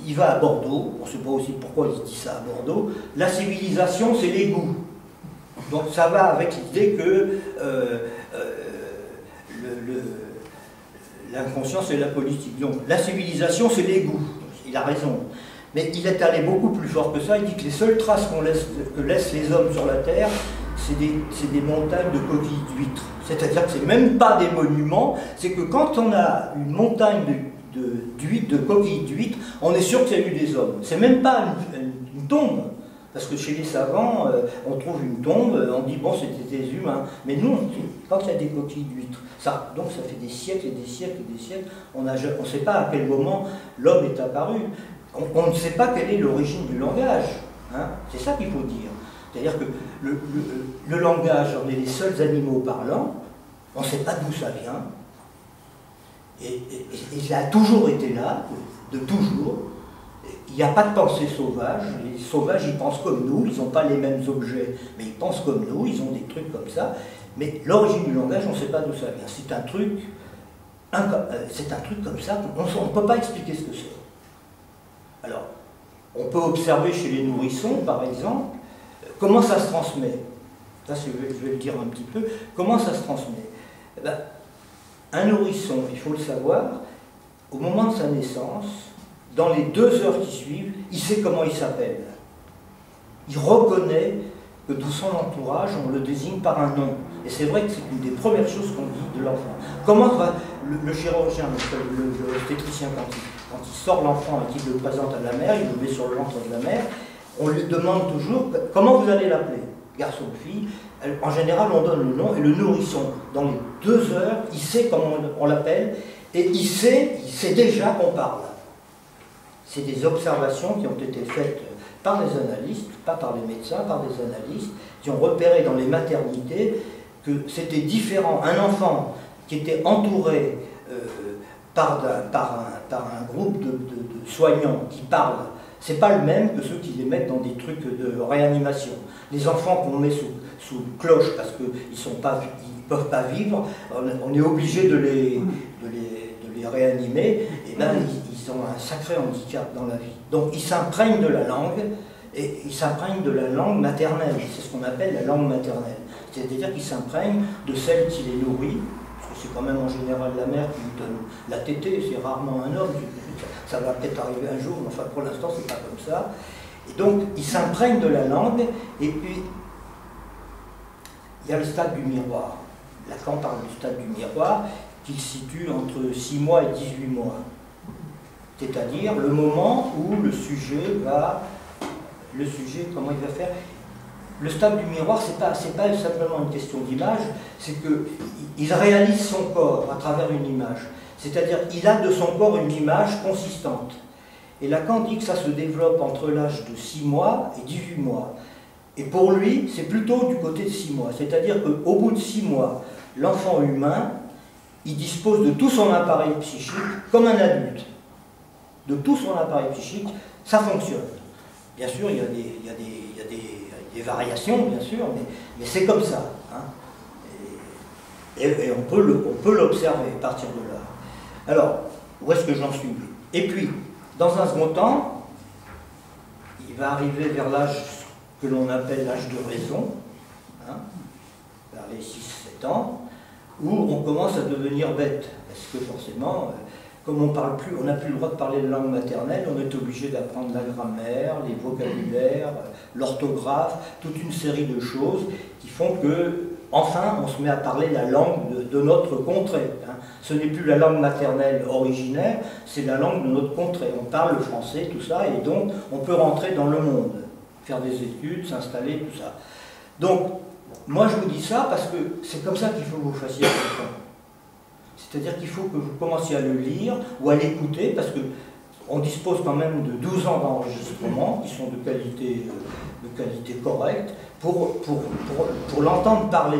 Speaker 1: il va à Bordeaux, on ne sait pas aussi pourquoi il dit ça à Bordeaux. La civilisation, c'est les goûts. Donc ça va avec l'idée que l'inconscient, c'est la politique. Donc la civilisation, c'est les goûts. Il a raison. Mais il est allé beaucoup plus fort que ça. Il dit que les seules traces que laissent les hommes sur la Terre, c'est des montagnes de coquilles d'huîtres. C'est-à-dire que ce n'est même pas des monuments, c'est que quand on a une montagne de coquilles d'huîtres, on est sûr qu'il y a eu des hommes. C'est même pas une tombe. Parce que chez les savants, on trouve une tombe, on dit bon c'était des humains. Mais nous, quand il y a des coquilles d'huîtres, donc ça fait des siècles et des siècles et des siècles, on ne sait pas à quel moment l'homme est apparu. On ne sait pas quelle est l'origine du langage. Hein. C'est ça qu'il faut dire. C'est-à-dire que le langage, on est les seuls animaux parlants, on ne sait pas d'où ça vient, et ça a toujours été là, de toujours. Il n'y a pas de pensée sauvage. Les sauvages, ils pensent comme nous, ils n'ont pas les mêmes objets, mais ils pensent comme nous, ils ont des trucs comme ça. Mais l'origine du langage, on ne sait pas d'où ça vient. C'est un truc comme ça, on ne peut pas expliquer ce que c'est. Alors, on peut observer chez les nourrissons, par exemple, comment ça se transmet. Ça, je vais le dire un petit peu. Comment ça se transmet? Eh ben, un nourrisson, il faut le savoir, au moment de sa naissance, dans les 2 heures qui suivent, il sait comment il s'appelle. Il reconnaît que dans son entourage, on le désigne par un nom. Et c'est vrai que c'est une des premières choses qu'on dit de l'enfant. Comment va le chirurgien, l'obstétricien, quand il sort l'enfant et qu'il le présente à la mère, il le met sur le ventre de la mère, on lui demande toujours comment vous allez l'appeler, garçon ou fille. En général, on donne le nom, et le nourrisson, dans les 2 heures, il sait comment on l'appelle, et il sait déjà qu'on parle. C'est des observations qui ont été faites par des analystes, pas par les médecins, par des analystes, qui ont repéré dans les maternités que c'était différent. Un enfant qui était entouré par un groupe de soignants qui parlent, c'est pas le même que ceux qui les mettent dans des trucs de réanimation. Les enfants qu'on met sous cloche parce qu'ils ne peuvent pas vivre, on est obligé de les réanimer, et ben ils ont un sacré handicap dans la vie. Donc ils s'imprègnent de la langue, et ils s'imprègnent de la langue maternelle, c'est ce qu'on appelle la langue maternelle. C'est-à-dire qu'ils s'imprègnent de celle qui les nourrit, parce que c'est quand même en général la mère qui lui donne la tétée, c'est rarement un homme, ça va peut-être arriver un jour, mais enfin pour l'instant c'est pas comme ça. Et donc ils s'imprègnent de la langue, et puis il y a le stade du miroir. Lacan parle du stade du miroir, qui se situe entre 6 mois et 18 mois. C'est-à-dire le moment où le sujet, comment il va faire? Le stade du miroir, c'est pas simplement une question d'image, c'est qu'il réalise son corps à travers une image. C'est-à-dire qu'il a de son corps une image consistante. Et Lacan dit que ça se développe entre l'âge de 6 mois et 18 mois. Et pour lui, c'est plutôt du côté de 6 mois. C'est-à-dire qu'au bout de 6 mois, l'enfant humain, il dispose de tout son appareil psychique comme un adulte. De tout son appareil psychique, ça fonctionne. Bien sûr, il y a des variations, bien sûr, mais c'est comme ça. Hein. Et on peut l'observer à partir de là. Alors, où est-ce que j'en suis? Et puis, dans un second temps, il va arriver vers l'âge que l'on appelle l'âge de raison, hein, vers les 6-7 ans, où on commence à devenir bête, parce que forcément, comme on n'a plus le droit de parler de langue maternelle, on est obligé d'apprendre la grammaire, les vocabulaires, l'orthographe, toute une série de choses qui font que, enfin, on se met à parler la langue de notre contrée. Hein. Ce n'est plus la langue maternelle originaire, c'est la langue de notre contrée. On parle le français, tout ça, et donc on peut rentrer dans le monde, faire des études, s'installer, tout ça. Donc, moi je vous dis ça parce que c'est comme ça qu'il faut que vous fassiez quelqu'un. C'est-à-dire qu'il faut que vous commenciez à le lire ou à l'écouter, parce qu'on dispose quand même de 12 ans d'enregistrement qui sont de qualité correcte, pour l'entendre parler,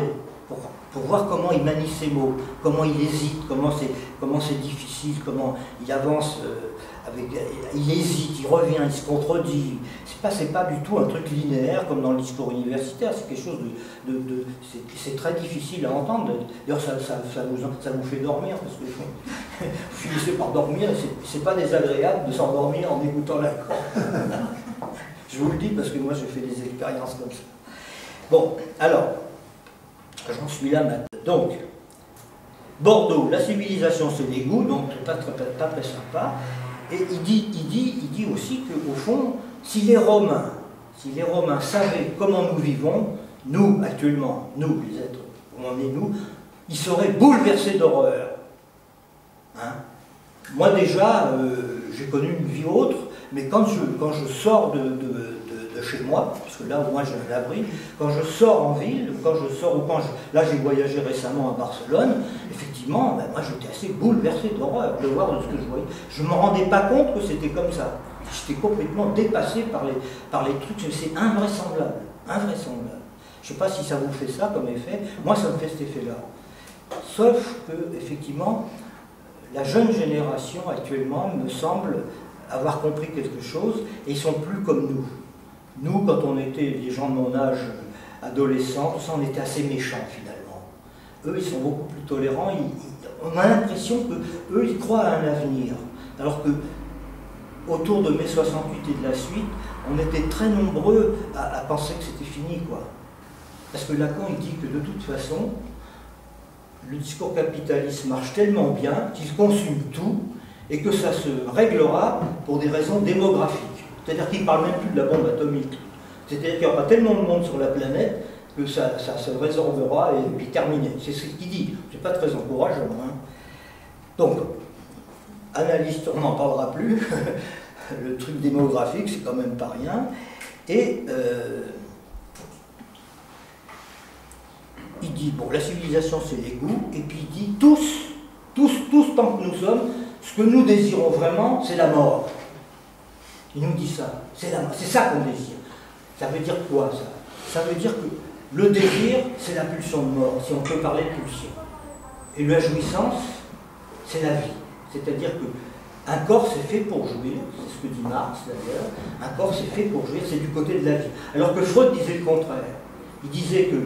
Speaker 1: pour voir comment il manie ses mots, comment il hésite, comment c'est difficile, comment il avance, il hésite, il revient, il se contredit. C'est pas du tout un truc linéaire comme dans le discours universitaire, c'est quelque chose c'est très difficile à entendre. D'ailleurs ça vous fait dormir, parce que vous finissez par dormir, c'est pas désagréable de s'endormir en écoutant Lacan. Je vous le dis parce que moi j'ai fait des expériences comme ça. Bon, alors, j'en suis là maintenant. Donc, Bordeaux, la civilisation se dégoûte, donc pas très sympa. Et il dit aussi qu'au fond, si les Romains savaient comment nous vivons, nous, actuellement, nous, les êtres, comment on est nous, ils seraient bouleversés d'horreur. Hein? Moi déjà, j'ai connu une vie autre, mais quand je sors de chez moi, parce que là au moins j'ai un abri, quand je sors en ville, là j'ai voyagé récemment à Barcelone, effectivement, effectivement, ben, moi j'étais assez bouleversé d'horreur de voir ce que je voyais. Je ne me rendais pas compte que c'était comme ça. J'étais complètement dépassé par les trucs, c'est invraisemblable, invraisemblable. Je ne sais pas si ça vous fait ça comme effet, moi ça me fait cet effet-là. Sauf que, effectivement, la jeune génération actuellement me semble avoir compris quelque chose et ils ne sont plus comme nous. Nous, quand on était des gens de mon âge, adolescents, tout ça, on était assez méchants finalement. Eux, ils sont beaucoup plus tolérants, on a l'impression qu'eux, ils croient à un avenir. Alors que, autour de mai 68 et de la suite, on était très nombreux à penser que c'était fini, quoi. Parce que Lacan, il dit que de toute façon, le discours capitaliste marche tellement bien qu'il consume tout et que ça se réglera pour des raisons démographiques. C'est-à-dire qu'il ne parle même plus de la bombe atomique. C'est-à-dire qu'il y aura tellement de monde sur la planète que ça se résorbera et puis terminé. C'est ce qu'il dit. C'est pas très encourageant. Hein. Donc, analyste, on n'en parlera plus. Le truc démographique, c'est quand même pas rien. Et il dit, bon, la civilisation, c'est les goûts, et puis il dit, tous, tant que nous sommes, ce que nous désirons vraiment, c'est la mort. Il nous dit ça, c'est ça qu'on désire. Ça veut dire quoi, ça? Ça veut dire que le désir, c'est la pulsion de mort, si on peut parler de pulsion. Et la jouissance, c'est la vie. C'est-à-dire qu'un corps, c'est fait pour jouir, c'est ce que dit Marx d'ailleurs, un corps, c'est fait pour jouir, c'est du côté de la vie. Alors que Freud disait le contraire. Il disait que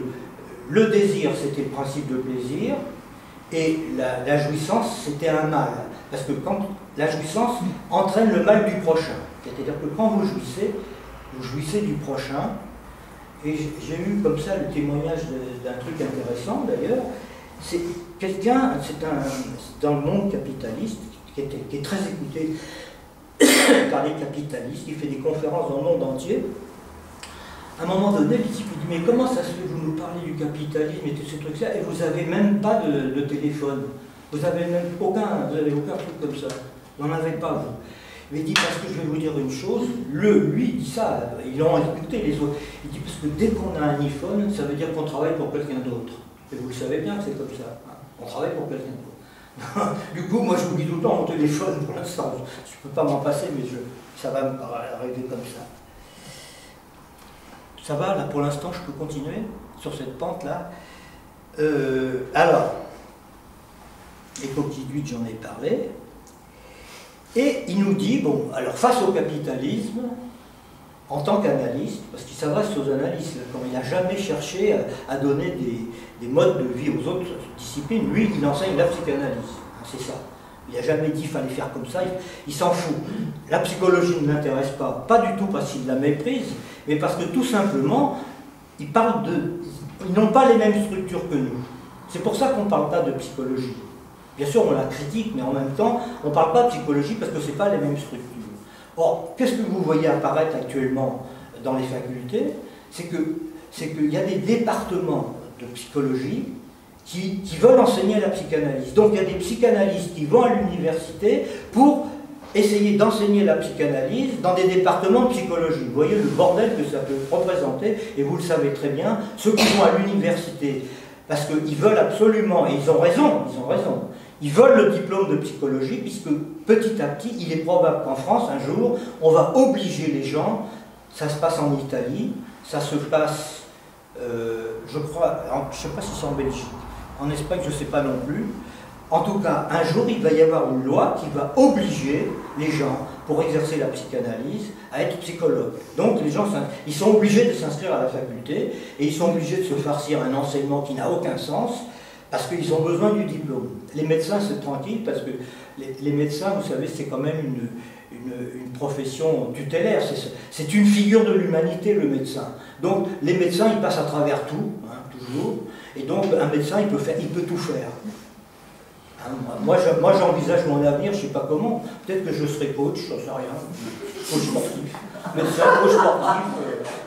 Speaker 1: le désir, c'était le principe de plaisir, et la jouissance, c'était un mal. Parce que quand la jouissance entraîne le mal du prochain. C'est-à-dire que quand vous jouissez du prochain, et j'ai eu comme ça le témoignage d'un truc intéressant d'ailleurs, c'est quelqu'un, c'est dans le monde capitaliste, qui est très écouté par les capitalistes, qui fait des conférences dans le monde entier. À un moment donné, le type dit, mais comment ça se fait que vous nous parlez du capitalisme et tous ces trucs-là, et vous n'avez même pas de téléphone, vous n'avez même aucun truc comme ça, vous n'en avez pas, vous. Il dit, parce que je vais vous dire une chose, lui il dit ça, ils l'ont écouté les autres, il dit, parce que dès qu'on a un iPhone, ça veut dire qu'on travaille pour quelqu'un d'autre. Et vous le savez bien que c'est comme ça, hein, on travaille pour quelqu'un d'autre. Du coup, moi je vous dis tout le temps mon téléphone, pour l'instant, je ne peux pas m'en passer, mais ça va arriver comme ça. Ça va, là, pour l'instant, je peux continuer sur cette pente-là. Alors, les coquilles d'huile, j'en ai parlé. Et il nous dit, bon, alors face au capitalisme, en tant qu'analyste, parce qu'il s'adresse aux analystes, comme il n'a jamais cherché à donner des modes de vie aux autres disciplines, lui, il enseigne la psychanalyse, c'est ça. Il n'a jamais dit qu'il fallait faire comme ça, il s'en fout. La psychologie ne l'intéresse pas du tout parce qu'il la méprise, mais parce que tout simplement, ils n'ont pas les mêmes structures que nous. C'est pour ça qu'on ne parle pas de psychologie. Bien sûr, on la critique, mais en même temps, on ne parle pas de psychologie parce que ce n'est pas les mêmes structures. Or, qu'est-ce que vous voyez apparaître actuellement dans les facultés? C'est qu'il y a des départements de psychologie qui veulent enseigner la psychanalyse. Donc il y a des psychanalystes qui vont à l'université pour essayer d'enseigner la psychanalyse dans des départements de psychologie. Vous voyez le bordel que ça peut représenter, et vous le savez très bien, ceux qui vont à l'université, parce qu'ils veulent absolument, et ils ont raison, ils veulent le diplôme de psychologie, puisque petit à petit, il est probable qu'en France, un jour, on va obliger les gens, ça se passe en Italie, ça se passe, je crois, je ne sais pas si c'est en Belgique, en Espagne, je ne sais pas non plus. En tout cas, un jour, il va y avoir une loi qui va obliger les gens, pour exercer la psychanalyse, à être psychologues. Donc, les gens, ils sont obligés de s'inscrire à la faculté, et ils sont obligés de se farcir un enseignement qui n'a aucun sens, parce qu'ils ont besoin du diplôme. Les médecins, c'est tranquille, parce que les médecins, vous savez, c'est quand même une profession tutélaire. C'est une figure de l'humanité, le médecin. Donc, les médecins, ils passent à travers tout, hein, toujours. Et donc, un médecin, il peut tout faire. Hein, moi, j'envisage mon avenir, je ne sais pas comment. Peut-être que je serai coach, je ne sais rien. Coach sportif. Médecin, coach sportif,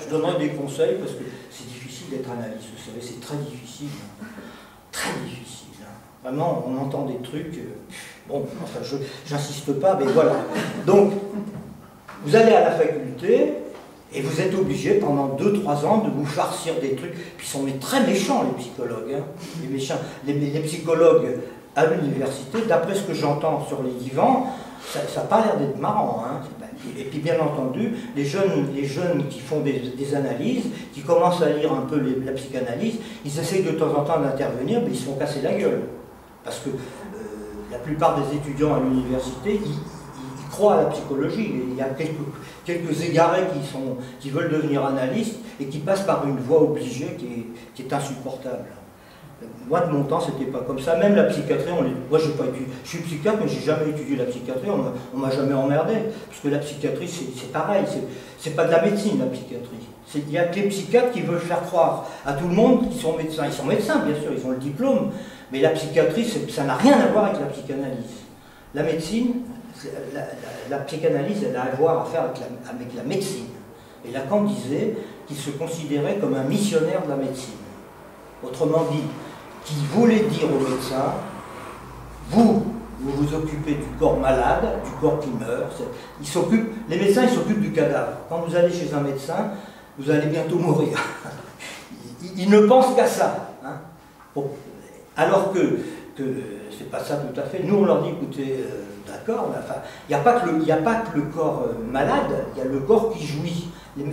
Speaker 1: je donnerai des conseils, parce que c'est difficile d'être analyste, vous savez, c'est très difficile. Très difficile. Hein. Vraiment, on entend des trucs... bon, enfin, j'insiste pas, mais voilà. Donc, vous allez à la faculté, et vous êtes obligé pendant 2-3 ans de vous farcir des trucs. Puis ils sont très méchants, les psychologues. Hein. Les psychologues à l'université, d'après ce que j'entends sur les divans, ça n'a pas l'air d'être marrant. Hein. Et puis bien entendu, les jeunes qui font des analyses, qui commencent à lire un peu la psychanalyse, ils essayent de temps en temps d'intervenir, mais ils se font casser la gueule. Parce que la plupart des étudiants à l'université, ils croient à la psychologie. Il y a quelques égarés qui veulent devenir analystes et qui passent par une voie obligée qui est insupportable. Moi, de mon temps, c'était pas comme ça. Même la psychiatrie, moi, j'ai pas étudié. Je suis psychiatre, mais j'ai jamais étudié la psychiatrie. On m'a jamais emmerdé. Parce que la psychiatrie, c'est pareil. C'est pas de la médecine, la psychiatrie. Il y a que les psychiatres qui veulent faire croire à tout le monde qu'ils sont médecins. Ils sont médecins, bien sûr, ils ont le diplôme. Mais la psychiatrie, ça n'a rien à voir avec la psychanalyse. La médecine, la psychanalyse, elle a à voir à faire avec la médecine. Et Lacan disait qu'il se considérait comme un missionnaire de la médecine. Autrement dit, qui voulait dire aux médecins, vous vous occupez du corps malade, du corps qui meurt. Les médecins, ils s'occupent du cadavre. Quand vous allez chez un médecin, vous allez bientôt mourir. Ils ne pensent qu'à ça. Hein. Bon. Alors que c'est pas ça tout à fait. Nous, on leur dit, écoutez, d'accord, enfin, il n'y a pas que le corps malade, il y a le corps qui jouit.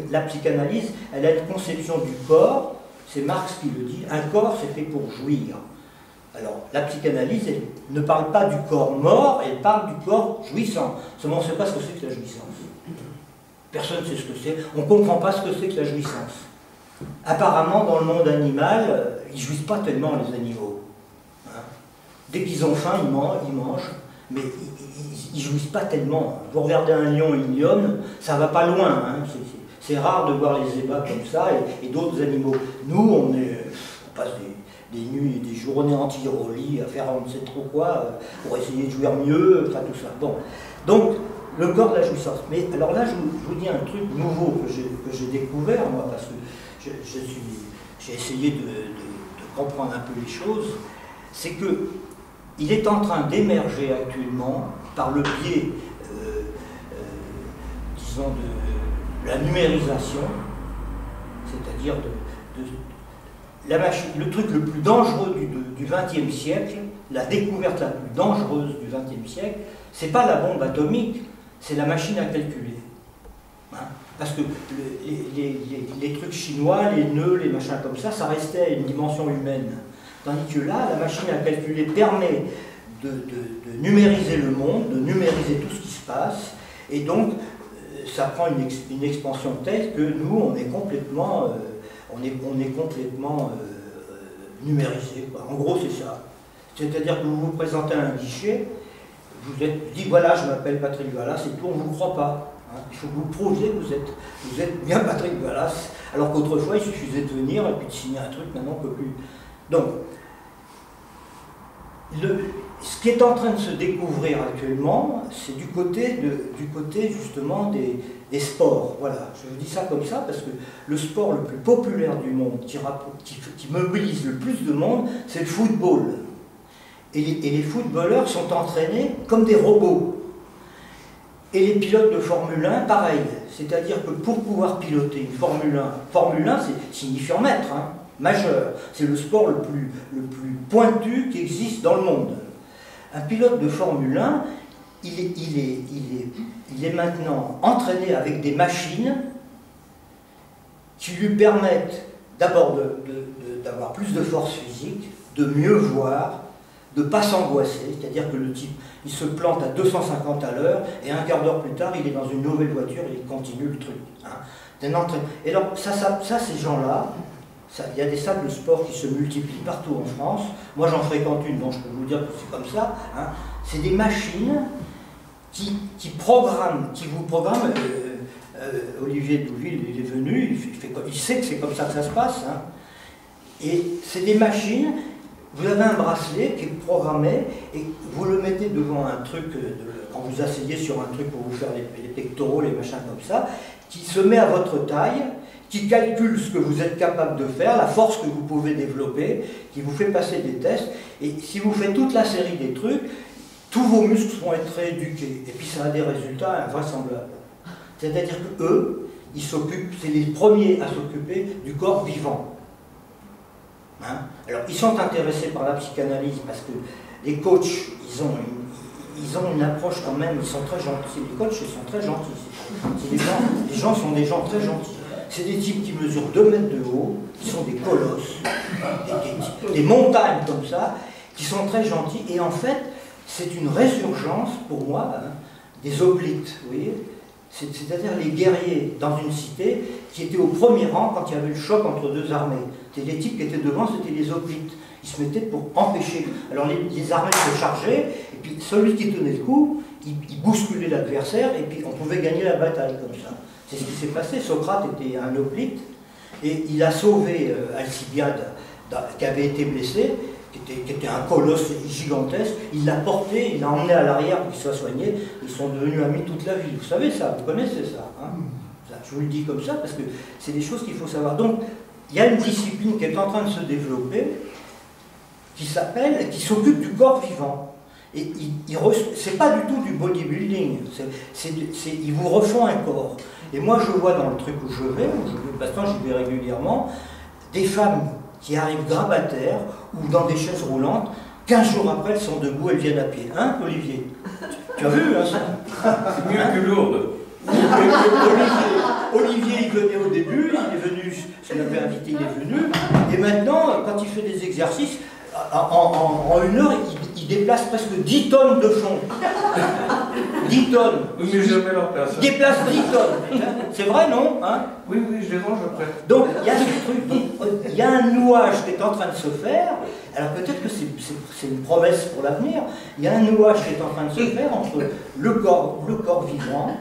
Speaker 1: La psychanalyse, elle a une conception du corps. C'est Marx qui le dit, un corps c'est fait pour jouir. Alors, la psychanalyse, elle ne parle pas du corps mort, elle parle du corps jouissant. Seulement, on ne sait pas ce que c'est que la jouissance. Personne ne sait ce que c'est, on ne comprend pas ce que c'est que la jouissance. Apparemment, dans le monde animal, ils ne jouissent pas tellement, les animaux. Hein. Dès qu'ils ont faim, ils mangent, mais ils ne jouissent pas tellement. Vous regardez un lion et une lionne, ça ne va pas loin. Hein. C'est rare de voir les ébats comme ça et d'autres animaux. Nous, on passe des nuits et des journées entières au lit à faire on ne sait trop quoi pour essayer de jouir mieux, enfin tout ça. Bon, donc le corps de la jouissance. Mais alors là, je vous dis un truc nouveau que j'ai découvert, moi, parce que j'ai essayé de comprendre un peu les choses, c'est que il est en train d'émerger actuellement, par le biais, disons, de la numérisation, c'est-à-dire le truc le plus dangereux du XXe siècle, la découverte la plus dangereuse du XXe siècle, c'est pas la bombe atomique, c'est la machine à calculer. Hein? Parce que les trucs chinois, les nœuds, les machins comme ça, ça restait à une dimension humaine. Tandis que là, la machine à calculer permet de numériser le monde, de numériser tout ce qui se passe, et donc ça prend une expansion telle que nous, on est complètement, numérisé. En gros, c'est ça. C'est-à-dire que vous vous présentez à un guichet, vous dites voilà, je m'appelle Patrick Vallas, et tout, on ne vous croit pas. Hein. Il faut que vous prouviez que vous êtes bien Patrick Vallas, alors qu'autrefois, il suffisait de venir et puis de signer un truc, maintenant on ne peut plus. Donc, ce qui est en train de se découvrir actuellement, c'est du côté justement des sports. Voilà, je vous dis ça comme ça parce que le sport le plus populaire du monde, qui mobilise le plus de monde, c'est le football. Et les footballeurs sont entraînés comme des robots. Et les pilotes de Formule 1, pareil. C'est-à-dire que pour pouvoir piloter une Formule 1 signifie en maître, hein, majeur. C'est le sport le plus pointu qui existe dans le monde. Un pilote de Formule 1, il est maintenant entraîné avec des machines qui lui permettent d'abord d'avoir plus de force physique, de mieux voir, de ne pas s'angoisser, c'est-à-dire que le type, il se plante à 250 à l'heure et un quart d'heure plus tard, il est dans une nouvelle voiture et il continue le truc. Hein. Et donc, ça ces gens-là, il y a des salles de sport qui se multiplient partout en France. Moi, j'en fréquente une, donc je peux vous dire que c'est comme ça. Hein. C'est des machines qui vous programment. Olivier Douville, il est venu, il sait que c'est comme ça que ça se passe. Hein. Et c'est des machines, vous avez un bracelet qui est programmé, et vous le mettez devant un truc, quand vous asseyez sur un truc pour vous faire les pectoraux, les machins comme ça, qui se met à votre taille, qui calcule ce que vous êtes capable de faire, la force que vous pouvez développer, qui vous fait passer des tests, et si vous faites toute la série des trucs, tous vos muscles vont être rééduqués, et puis ça a des résultats invraisemblables. C'est-à-dire qu'eux, ils s'occupent, c'est les premiers à s'occuper du corps vivant. Hein? Alors, ils sont intéressés par la psychanalyse parce que les coachs, ils ont une approche quand même, ils sont très gentils. Les coachs, ils sont très gentils. Les gens sont des gens très gentils. C'est des types qui mesurent 2 mètres de haut, qui sont des colosses, des montagnes comme ça, qui sont très gentils. Et en fait, c'est une résurgence, pour moi, hein, des hoplites, vous voyez, c'est-à-dire les guerriers dans une cité qui étaient au premier rang quand il y avait le choc entre 2 armées. C'était les types qui étaient devant, c'était les hoplites. Ils se mettaient pour empêcher. Alors les armées se chargeaient, et puis celui qui tenait le coup, il bousculait l'adversaire, et puis on pouvait gagner la bataille comme ça. C'est ce qui s'est passé. Socrate était un hoplite, et il a sauvé Alcibiade, qui avait été blessé, qui était un colosse gigantesque. Il l'a porté, il l'a emmené à l'arrière pour qu'il soit soigné. Ils sont devenus amis toute la vie. Vous savez ça, vous connaissez ça, hein? Je vous le dis comme ça parce que c'est des choses qu'il faut savoir. Donc, il y a une discipline qui est en train de se développer qui s'occupe du corps vivant. Et c'est pas du tout du bodybuilding. Ils vous refont un corps. Et moi, je vois dans le truc où je vais, maintenant j'y vais régulièrement, des femmes qui arrivent grabataires ou dans des chaises roulantes, 15 jours après, elles sont debout, elles viennent à pied. Hein, Olivier? Tu as vu, hein, ça?
Speaker 4: C'est mieux que lourde.
Speaker 1: Olivier, il venait au début, il est venu, je l'avais invité, il est venu, et maintenant, quand il fait des exercices, en 1 heure, il déplace presque 10 tonnes de fond. 10 tonnes.
Speaker 4: Oui, mais jamais leur place.
Speaker 1: Il déplace 10 tonnes. C'est vrai, non, hein?
Speaker 4: Oui, je les range après.
Speaker 1: Donc, il y a ce truc, il y a un nouage qui est en train de se faire. Alors peut-être que c'est une promesse pour l'avenir. Il y a un nouage qui est en train de se faire entre le corps vivant,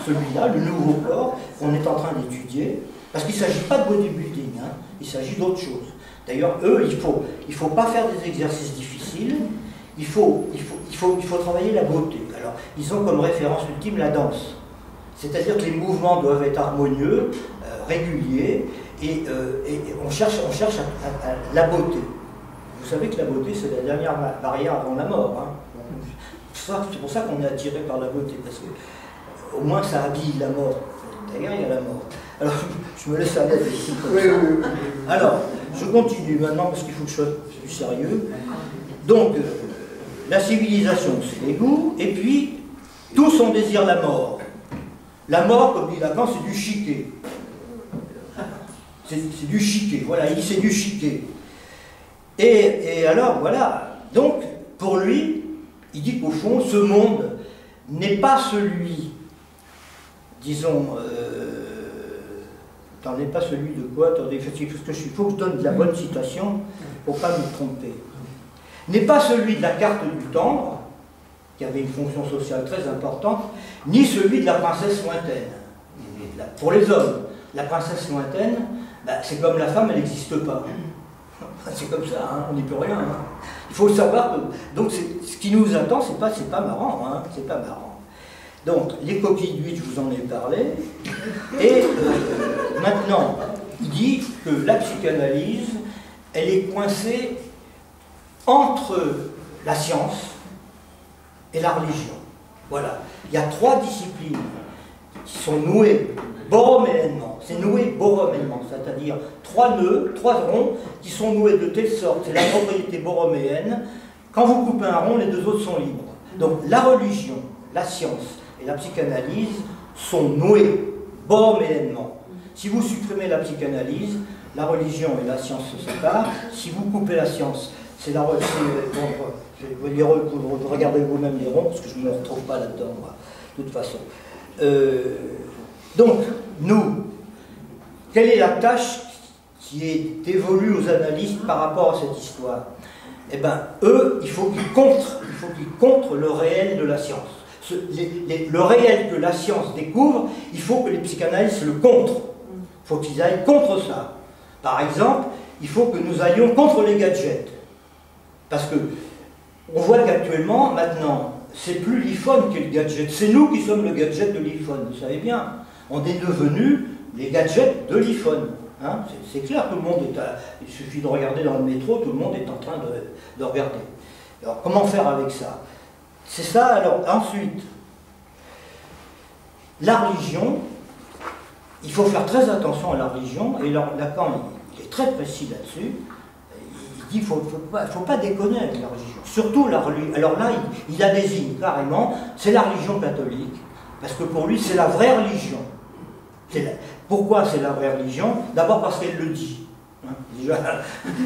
Speaker 1: celui-là, le nouveau corps, qu'on est en train d'étudier, parce qu'il ne s'agit pas de bodybuilding, hein, il s'agit d'autre chose. D'ailleurs, eux, il faut pas faire des exercices difficiles, il faut travailler la beauté. Alors, ils ont comme référence ultime la danse. C'est-à-dire que les mouvements doivent être harmonieux, réguliers, et on cherche à la beauté. Vous savez que la beauté, c'est la dernière barrière avant la mort. Hein. C'est pour ça qu'on est attiré par la beauté, parce que au moins ça habille la mort. D'ailleurs, il y a la mort. Alors, je me laisse aller avec ici comme ça. Oui. Alors, je continue maintenant parce qu'il faut que je sois plus sérieux. Donc, la civilisation, c'est les goûts, et puis, tous on désire la mort. La mort, comme dit Lacan, c'est du chiquet. C'est du chiquet, voilà, il dit c'est du chiquet. Et alors, voilà, donc, pour lui, il dit qu'au fond, ce monde n'est pas celui, disons, n'est pas celui de quoi, attendez, il faut que je donne de la bonne citation pour ne pas me tromper. N'est pas celui de la carte du tendre, qui avait une fonction sociale très importante, ni celui de la princesse lointaine. Pour les hommes, la princesse lointaine, ben, c'est comme la femme, elle n'existe pas. C'est comme ça, hein, on n'y peut rien. Hein. Il faut savoir que, donc ce qui nous attend, c'est pas marrant, hein, c'est pas marrant. Donc, les coquilles d'huile, je vous en ai parlé, et maintenant, il dit que la psychanalyse, elle est coincée entre la science et la religion. Voilà. Il y a 3 disciplines qui sont nouées borroméennement. C'est noué borroméennement, c'est-à-dire 3 nœuds, 3 ronds qui sont noués de telle sorte, c'est la propriété borroméenne. Quand vous coupez un rond, les 2 autres sont libres. Donc la religion, la science et la psychanalyse sont noués borroméennement. Si vous supprimez la psychanalyse, la religion et la science se séparent. Si vous coupez la science, c'est la religion. Vous regardez vous-même les ronds, parce que je ne me retrouve pas là-dedans, moi, de toute façon. Donc, nous, quelle est la tâche qui est dévolue aux analystes par rapport à cette histoire? Eh bien, eux, il faut qu'ils contrent le réel de la science. Le réel que la science découvre, il faut que les psychanalystes le contrent. Il faut qu'ils aillent contre ça. Par exemple, il faut que nous allions contre les gadgets. Parce que on voit qu'actuellement, maintenant, c'est plus l'iPhone qui est le gadget. C'est nous qui sommes le gadget de l'iPhone, vous savez bien. On est devenus les gadgets de l'iPhone. Hein, c'est clair, tout le monde est il suffit de regarder dans le métro, tout le monde est en train de regarder. Alors, comment faire avec ça? C'est ça, alors, ensuite, la religion, il faut faire très attention à la religion, et Lacan, il est très précis là-dessus. dit qu'il ne faut pas déconner avec la religion. Surtout la religion. Alors là, il la désigne carrément, c'est la religion catholique, parce que pour lui, c'est la vraie religion. Pourquoi c'est la vraie religion? D'abord parce qu'elle le dit. Hein. Déjà,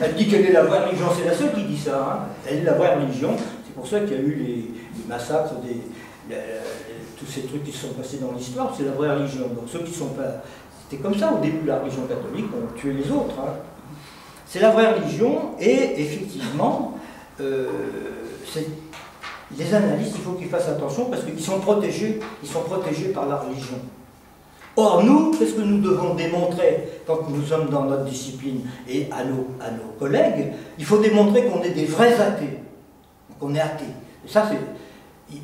Speaker 1: elle dit qu'elle est la vraie religion, c'est la seule qui dit ça. Hein. Elle est la vraie religion. C'est pour ça qu'il y a eu les massacres, tous ces trucs qui se sont passés dans l'histoire, c'est la vraie religion. Donc ceux qui ne sont pas... C'était comme ça au début de la religion catholique, on tuait les autres. Hein. C'est la vraie religion, et effectivement, les analystes, il faut qu'ils fassent attention parce qu'ils sont protégés par la religion. Or, nous, qu'est-ce que nous devons démontrer quand nous sommes dans notre discipline et à nos collègues? Il faut démontrer qu'on est des vrais athées, qu'on est athée. Et ça, c'est...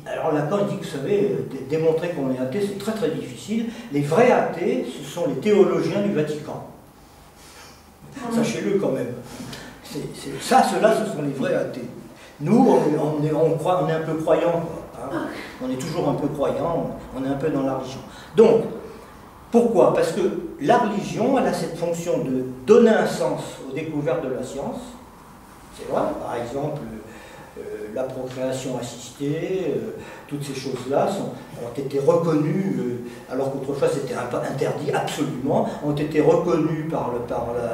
Speaker 1: Alors Lacan dit que, vous savez, démontrer qu'on est athée, c'est très très difficile. Les vrais athées, ce sont les théologiens du Vatican. Sachez-le quand même. Ceux-là, ce sont les vrais athées. Nous, on est un peu croyants, quoi, hein. On est toujours un peu croyants, on est un peu dans la religion. Donc, pourquoi? Parce que la religion, elle a cette fonction de donner un sens aux découvertes de la science. C'est vrai, par exemple, la procréation assistée, toutes ces choses-là ont été reconnues, alors qu'autrefois c'était interdit absolument, ont été reconnues par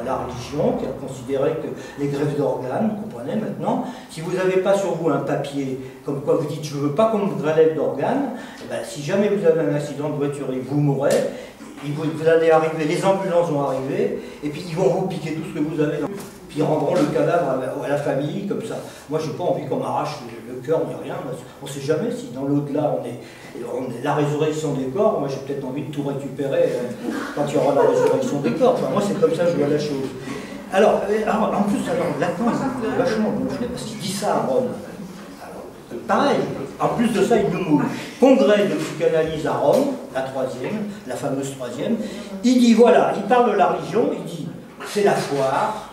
Speaker 1: la religion, qui a considéré que les greffes d'organes, vous comprenez maintenant, si vous n'avez pas sur vous un papier, comme quoi vous dites je ne veux pas qu'on me greffe d'organes, eh ben, si jamais vous avez un accident de voiture et que vous mourrez, vous allez arriver, les ambulances vont arriver, et puis ils vont vous piquer tout ce que vous avez dans... Puis ils rendront le cadavre à la famille, comme ça. Moi, je n'ai pas envie qu'on m'arrache le cœur ni rien. On ne sait jamais si dans l'au-delà, on est la résurrection des corps. Moi, j'ai peut-être envie de tout récupérer quand il y aura la résurrection des corps. Enfin, moi, c'est comme ça que je vois la chose. Alors en plus, Lacan, il est vachement gonflé parce qu'il dit ça à Rome. Alors, pareil, en plus de ça, il nous moule. Congrès de psychanalyse à Rome, la troisième, la fameuse troisième. Il dit, voilà, il parle de la religion, il dit, c'est la foire,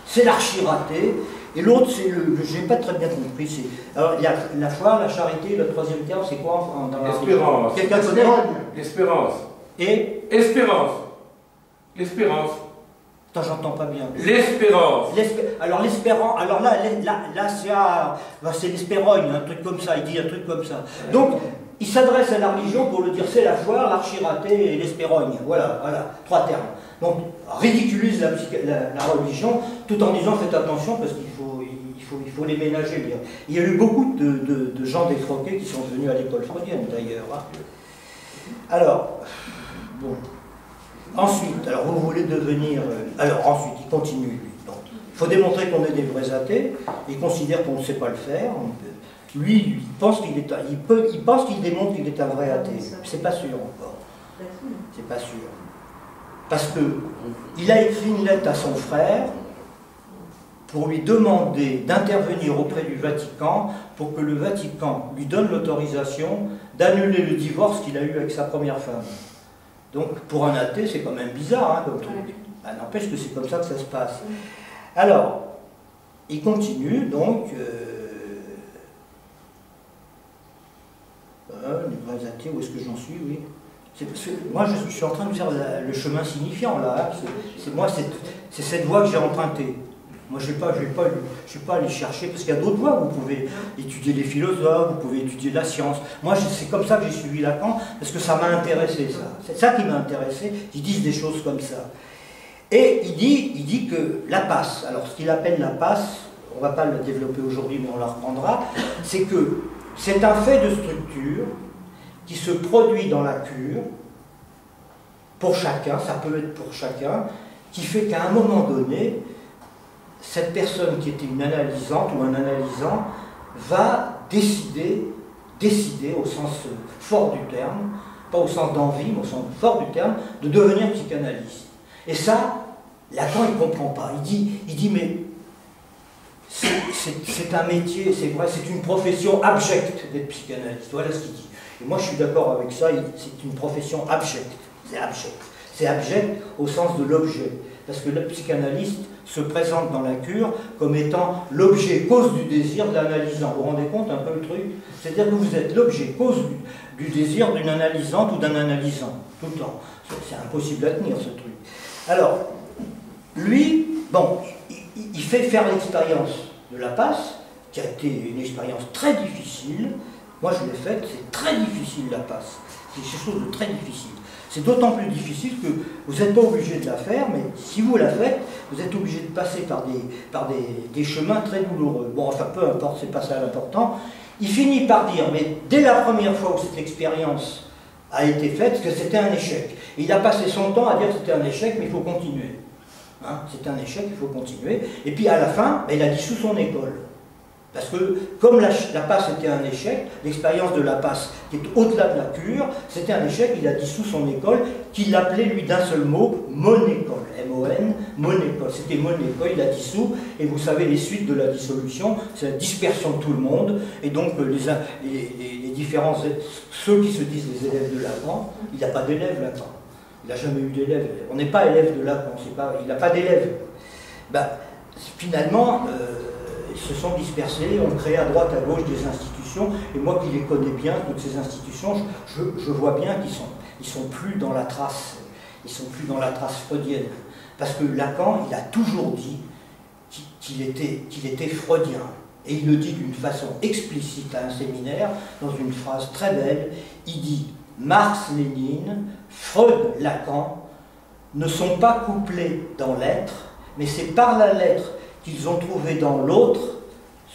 Speaker 1: c'est l'archi-raté, et l'autre, c'est le... Je n'ai pas très bien compris. Alors, il y a la foi, la charité, le troisième terme, c'est quoi dans la...
Speaker 4: L'espérance.
Speaker 1: Quelqu'un connaît?
Speaker 4: L'espérance.
Speaker 1: Et
Speaker 4: Espérance. L'espérance.
Speaker 1: Attends, j'entends pas bien.
Speaker 4: L'espérance.
Speaker 1: Alors, l'espérance... Alors là c'est l'espérogne, un truc comme ça, il dit un truc comme ça. Donc, il s'adresse à la religion pour le dire, c'est la foi, l'archi-raté et l'espérogne. Voilà, trois termes. Donc, ridiculise la religion, tout en disant faites attention parce qu'il faut les ménager. Il y a eu beaucoup de gens défroqués qui sont venus à l'école freudienne d'ailleurs. Hein. Alors, bon. Ensuite, alors vous voulez devenir... alors ensuite, il continue lui. Donc, il faut démontrer qu'on est des vrais athées, il considère qu'on ne sait pas le faire. Lui, il pense qu'il démontre qu'il est un vrai athée. C'est pas sûr encore. C'est pas sûr. Parce qu'il a écrit une lettre à son frère pour lui demander d'intervenir auprès du Vatican pour que le Vatican lui donne l'autorisation d'annuler le divorce qu'il a eu avec sa première femme. Donc pour un athée, c'est quand même bizarre, hein, comme truc. Ben, n'empêche que c'est comme ça que ça se passe. Alors, il continue donc... les vrais athées, où est-ce que j'en suis, oui. Moi, je suis en train de faire le chemin signifiant, là. Hein. C'est cette voie que j'ai empruntée. Moi, je ne vais pas aller chercher, parce qu'il y a d'autres voies. Vous pouvez étudier les philosophes, vous pouvez étudier la science. Moi, c'est comme ça que j'ai suivi Lacan, parce que ça m'a intéressé, ça. C'est ça qui m'a intéressé. Ils disent des choses comme ça. Et il dit que la passe, alors ce qu'il appelle la passe, on ne va pas le développer aujourd'hui, mais on la reprendra, c'est que c'est un fait de structure qui se produit dans la cure, pour chacun, ça peut être pour chacun, qui fait qu'à un moment donné, cette personne qui était une analysante ou un analysant va décider au sens fort du terme, pas au sens d'envie, mais au sens fort du terme, de devenir psychanalyste. Et ça, Lacan, il ne comprend pas. Il dit mais c'est un métier, c'est vrai, c'est une profession abjecte d'être psychanalyste. Voilà ce qu'il dit. Et moi, je suis d'accord avec ça, c'est une profession abjecte. C'est abject. C'est abject au sens de l'objet. Parce que le psychanalyste se présente dans la cure comme étant l'objet cause du désir de l'analysant. Vous vous rendez compte un peu le truc? C'est-à-dire que vous êtes l'objet cause du désir d'une analysante ou d'un analysant, tout le temps. C'est impossible à tenir, ce truc. Alors, lui, bon, il fait faire l'expérience de la passe, qui a été une expérience très difficile. Moi, je l'ai faite, c'est très difficile la passe. C'est quelque chose de très difficile. C'est d'autant plus difficile que vous n'êtes pas obligé de la faire, mais si vous la faites, vous êtes obligé de passer par des chemins très douloureux. Bon, enfin, peu importe, c'est pas ça l'important. Il finit par dire, mais dès la première fois où cette expérience a été faite, que c'était un échec. Et il a passé son temps à dire que c'était un échec, mais il faut continuer. Hein, c'est un échec, il faut continuer. Et puis à la fin, il a dissous son école. Parce que, comme la passe était un échec, l'expérience de la passe, qui est au-delà de la cure, c'était un échec, il a dissous son école, qu'il appelait, lui, d'un seul mot, monécole. M-O-N, monécole. C'était monécole, il a dissous, et vous savez, les suites de la dissolution, c'est la dispersion de tout le monde, et donc les différents, ceux qui se disent les élèves de Lacan, il n'a pas d'élèves, Lacan. Il n'a jamais eu d'élèves. On n'est pas élève de Lacan, il n'a pas d'élèves. Ben, finalement, ils se sont dispersés, ont créé à droite, à gauche des institutions, et moi qui les connais bien, toutes ces institutions, je vois bien qu'ils sont plus dans la trace, ils sont plus dans la trace freudienne. Parce que Lacan, il a toujours dit qu'il était freudien. Et il le dit d'une façon explicite à un séminaire, dans une phrase très belle, il dit « Marx, Lénine, Freud, Lacan ne sont pas couplés dans l'être, mais c'est par la lettre qu'ils ont trouvé dans l'autre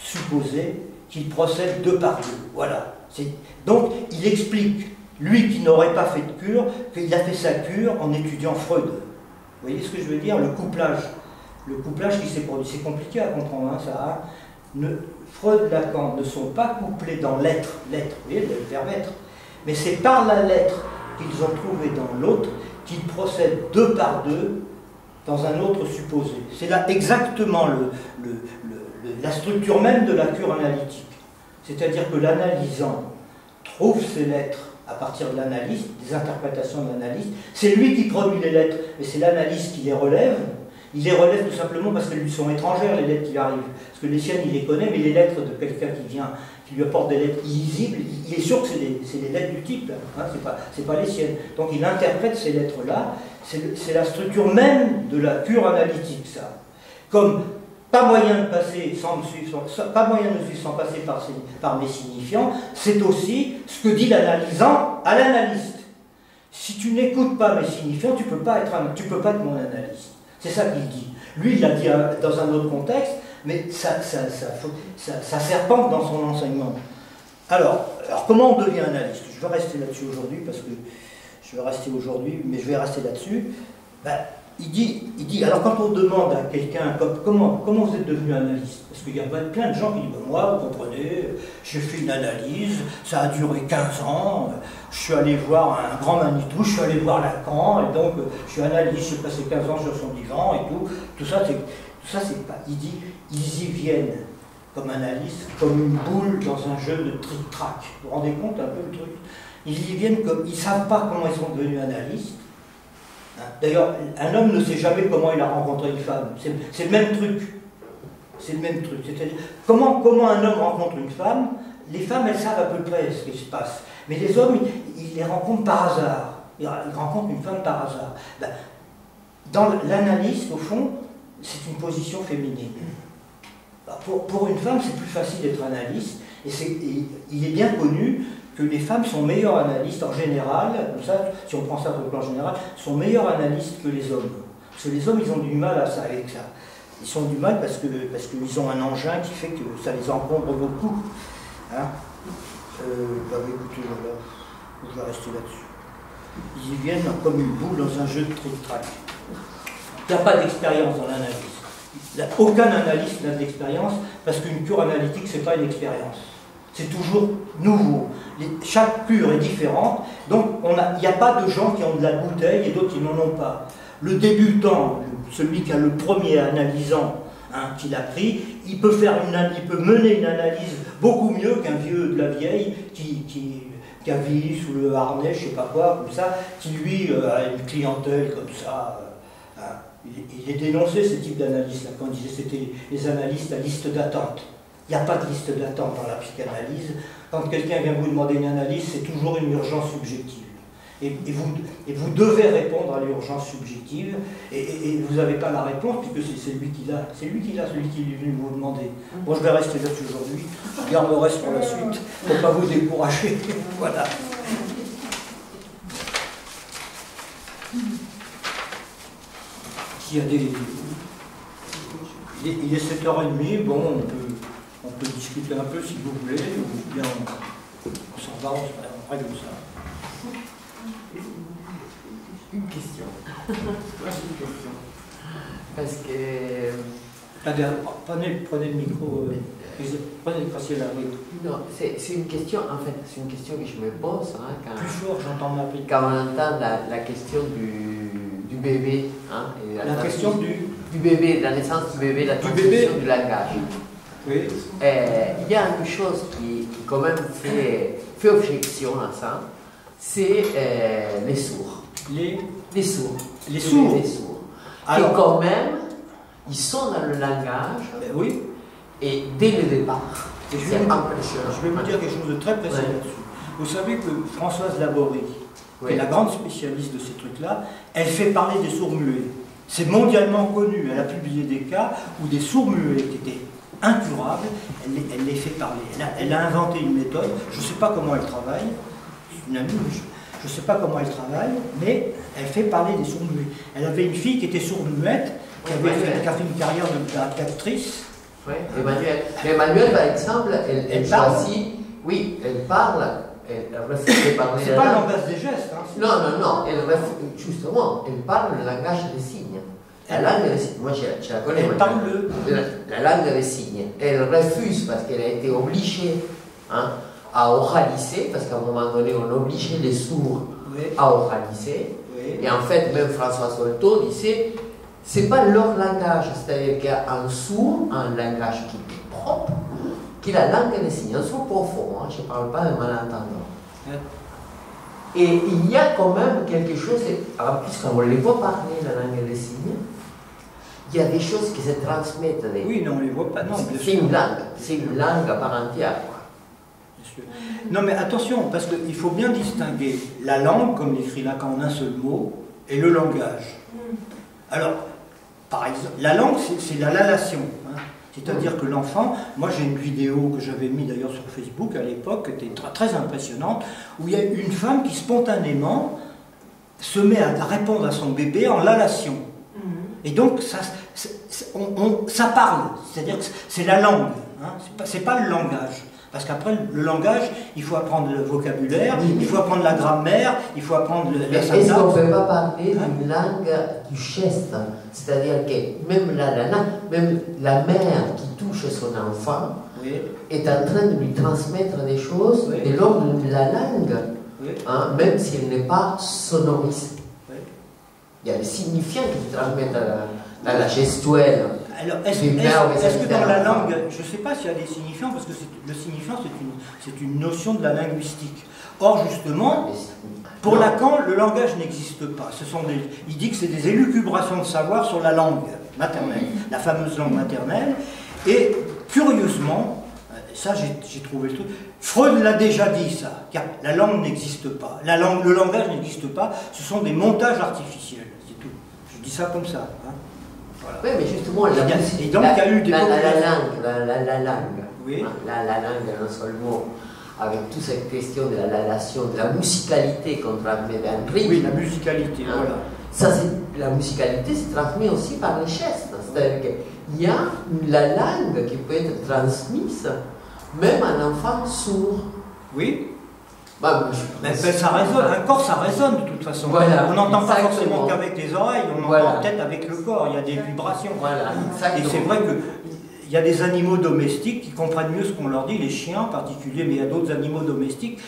Speaker 1: supposé qu'ils procèdent deux par deux. » Voilà. Donc, il explique, lui qui n'aurait pas fait de cure, qu'il a fait sa cure en étudiant Freud. Vous voyez ce que je veux dire? Le couplage qui s'est produit. C'est compliqué à comprendre, hein, ça. Freud et Lacan ne sont pas couplés dans l'être, vous voyez, le verbe être, mais c'est par la lettre qu'ils ont trouvé dans l'autre qu'ils procèdent deux par deux dans un autre supposé. C'est là exactement la structure même de la cure analytique. C'est-à-dire que l'analysant trouve ses lettres à partir de l'analyste, des interprétations de l'analyste. C'est lui qui produit les lettres, et c'est l'analyste qui les relève. Il les relève tout simplement parce qu'elles lui sont étrangères, les lettres qui arrivent. Parce que les siennes, il les connaît, mais les lettres de quelqu'un qui lui apporte des lettres illisibles, il est sûr que c'est les lettres du type, hein, c'est pas les siennes. Donc il interprète ces lettres-là, c'est la structure même de la cure analytique, ça. Comme pas moyen de passer sans me suivre, pas moyen de suivre sans passer par mes signifiants, c'est aussi ce que dit l'analysant à l'analyste. Si tu n'écoutes pas mes signifiants, tu peux pas être mon analyste. C'est ça qu'il dit. Lui, il l'a dit dans un autre contexte, mais ça serpente dans son enseignement. Alors, comment on devient analyste? Je vais rester là-dessus aujourd'hui, parce que mais je vais rester là-dessus. Ben, il dit, alors quand on demande à quelqu'un, comment vous êtes devenu analyste? Parce qu'il y a plein de gens qui disent, ben moi, vous comprenez, j'ai fait une analyse, ça a duré 15 ans, je suis allé voir un grand Manitou, je suis allé voir Lacan, et donc je suis analyste, j'ai passé 15 ans sur son divan, et tout ça, c'est pas... Il dit, ils y viennent comme analystes, comme une boule dans un jeu de tric-trac. Vous vous rendez compte un peu le truc? Ils y viennent comme... Ils ne savent pas comment ils sont devenus analystes. D'ailleurs, un homme ne sait jamais comment il a rencontré une femme. C'est le même truc. C'est le même truc. C'est-à-dire, comment un homme rencontre une femme? Les femmes, elles savent à peu près ce qui se passe. Mais les hommes, ils les rencontrent par hasard. Ils rencontrent une femme par hasard. Ben, dans l'analyste, au fond, c'est une position féminine. Pour une femme, c'est plus facile d'être analyste. Et il est bien connu que les femmes sont meilleures analystes en général, comme ça, si on prend ça sur le plan général, sont meilleures analystes que les hommes. Parce que les hommes, ils ont du mal avec ça. Ils ont du mal parce qu'ils ont un engin qui fait que ça les encombre beaucoup. Hein, écoutez, voilà, je vais rester là-dessus. Ils y viennent comme une boule dans un jeu de trick-track. Il n'y a pas d'expérience dans l'analyse. Aucun analyste n'a d'expérience, parce qu'une cure analytique, ce n'est pas une expérience. C'est toujours nouveau. Chaque cure est différente, donc il n'y a pas de gens qui ont de la bouteille et d'autres qui n'en ont pas. Le débutant, celui qui a le premier analysant, hein, qu'il a pris, il peut mener une analyse beaucoup mieux qu'un vieux de la vieille qui a vieilli sous le harnais, je ne sais pas quoi, comme ça, qui lui a une clientèle comme ça. Hein. Il est dénoncé ce type d'analyse, quand il disait que c'était les analystes à liste d'attente. Il n'y a pas de liste d'attente dans la psychanalyse. Quand quelqu'un vient vous demander une analyse, c'est toujours une urgence subjective. Et vous devez répondre à l'urgence subjective, et vous n'avez pas la réponse, puisque c'est lui qui l'a, celui qui est venu vous demander. Bon, je vais rester là-dessus aujourd'hui, je garde le reste pour la suite, pour ne pas vous décourager. Voilà. S'il y a il est 7h30, bon, on peut discuter un peu si vous voulez, ou bien on s'en va, on règle ça.
Speaker 2: Une question. Parce que...
Speaker 1: Prenez le micro, prenez le facial là, oui.
Speaker 2: Non, c'est une question, en fait, c'est une question que je me pose quand...
Speaker 1: Plus fort, j'entends ma vie.
Speaker 2: Quand on entend la question du bébé, hein, et
Speaker 1: la question du
Speaker 2: bébé, la naissance du bébé, la transmission du langage.
Speaker 1: Oui.
Speaker 2: Il y a une chose qui quand même fait objection à ça, c'est les sourds. Les sourds.
Speaker 1: Les sourds.
Speaker 2: Les sourds.
Speaker 1: Alors,
Speaker 2: et quand même, ils sont dans le langage.
Speaker 1: Oui.
Speaker 2: Et dès le départ,
Speaker 1: c'est
Speaker 2: impressionnant.
Speaker 1: Je vais vous dire quelque chose de très précis là-dessus. Vous savez que Françoise Laborie, qui est la grande spécialiste de ces trucs-là, elle fait parler des sourds muets. C'est mondialement connu. Elle a publié des cas où des sourds muets qui étaient incurables, elle les fait parler. Elle a inventé une méthode, je ne sais pas comment elle travaille, une amie, je ne sais pas comment elle travaille, mais elle fait parler des sourds muets. Elle avait une fille qui était sourde-muette, qui a fait une carrière d'actrice.
Speaker 2: Oui, Emmanuel, par exemple, elle choisit, oui, elle parle, elle refuse de parler.
Speaker 1: C'est pas le langage des gestes. Hein,
Speaker 2: non, elle refuse, justement, elle parle le langage des signes. La langue des signes, moi je la connais.
Speaker 1: Elle parle
Speaker 2: la langue des signes. Elle refuse parce qu'elle a été obligée à oraliser, parce qu'à un moment donné, on obligeait les sourds à oraliser. Oui. Et en fait, même François Solto disait, c'est pas leur langage, c'est-à-dire qu'il y a un sourd, un langage qui est propre, qui est la langue des signes, un sourd profond, je ne parle pas de malentendant. Et il y a quand même quelque chose, en plus quand on les voit parler la langue des signes, il y a des choses qui se transmettent.
Speaker 1: Oui, non, on ne les voit pas, non.
Speaker 2: C'est une langue à part entière.
Speaker 1: Non, mais attention, parce qu'il faut bien distinguer la langue, comme l'écrit Lacan en un seul mot, et le langage. Alors, par exemple, la langue, c'est la lalation. Hein. C'est-à-dire que l'enfant, moi j'ai une vidéo que j'avais mise d'ailleurs sur Facebook à l'époque, qui était très impressionnante, où il y a une femme qui spontanément se met à répondre à son bébé en lalation. Et donc, ça parle, c'est-à-dire que c'est la langue, hein. C'est pas le langage. Parce qu'après, le langage, il faut apprendre le vocabulaire, il faut apprendre la grammaire, il faut apprendre la syntaxe.
Speaker 2: Est-ce qu'on ne peut pas parler d'une langue du geste? C'est-à-dire que même la mère qui touche son enfant est en train de lui transmettre des choses de l'ordre de la langue, même si elle n'est pas sonorisée. Il y a des signifiants qui transmettent dans la gestuelle.
Speaker 1: Alors, est-ce que dans la langue, je ne sais pas s'il y a des signifiants, parce que le signifiant, c'est une notion de la linguistique. Or, justement, pour Lacan, le langage n'existe pas. Il dit que c'est des élucubrations de savoir sur la langue maternelle, la fameuse langue maternelle. Et curieusement, ça j'ai trouvé le truc, Freud l'a déjà dit ça, car la langue n'existe pas. Le langage n'existe pas, ce sont des montages artificiels, c'est tout. Je dis ça comme ça. Hein. Voilà.
Speaker 2: Oui, mais justement, la
Speaker 1: langue,
Speaker 2: oui. La langue en un seul mot, avec toute cette question de la lalation, de la musicalité qu'on transmet d'un rythme.
Speaker 1: Oui, la musicalité, voilà.
Speaker 2: Ça, la musicalité se transmet aussi par les gestes. C'est-à-dire qu'il y a la langue qui peut être transmise, même à un enfant sourd.
Speaker 1: Oui. Mais ça résonne, un corps ça résonne de toute façon.
Speaker 2: Voilà,
Speaker 1: on n'entend pas forcément qu'avec les oreilles, on entend peut-être avec le corps, il y a des vibrations.
Speaker 2: Voilà,
Speaker 1: et c'est vrai qu'il y a des animaux domestiques qui comprennent mieux ce qu'on leur dit, les chiens en particulier, mais il y a d'autres animaux domestiques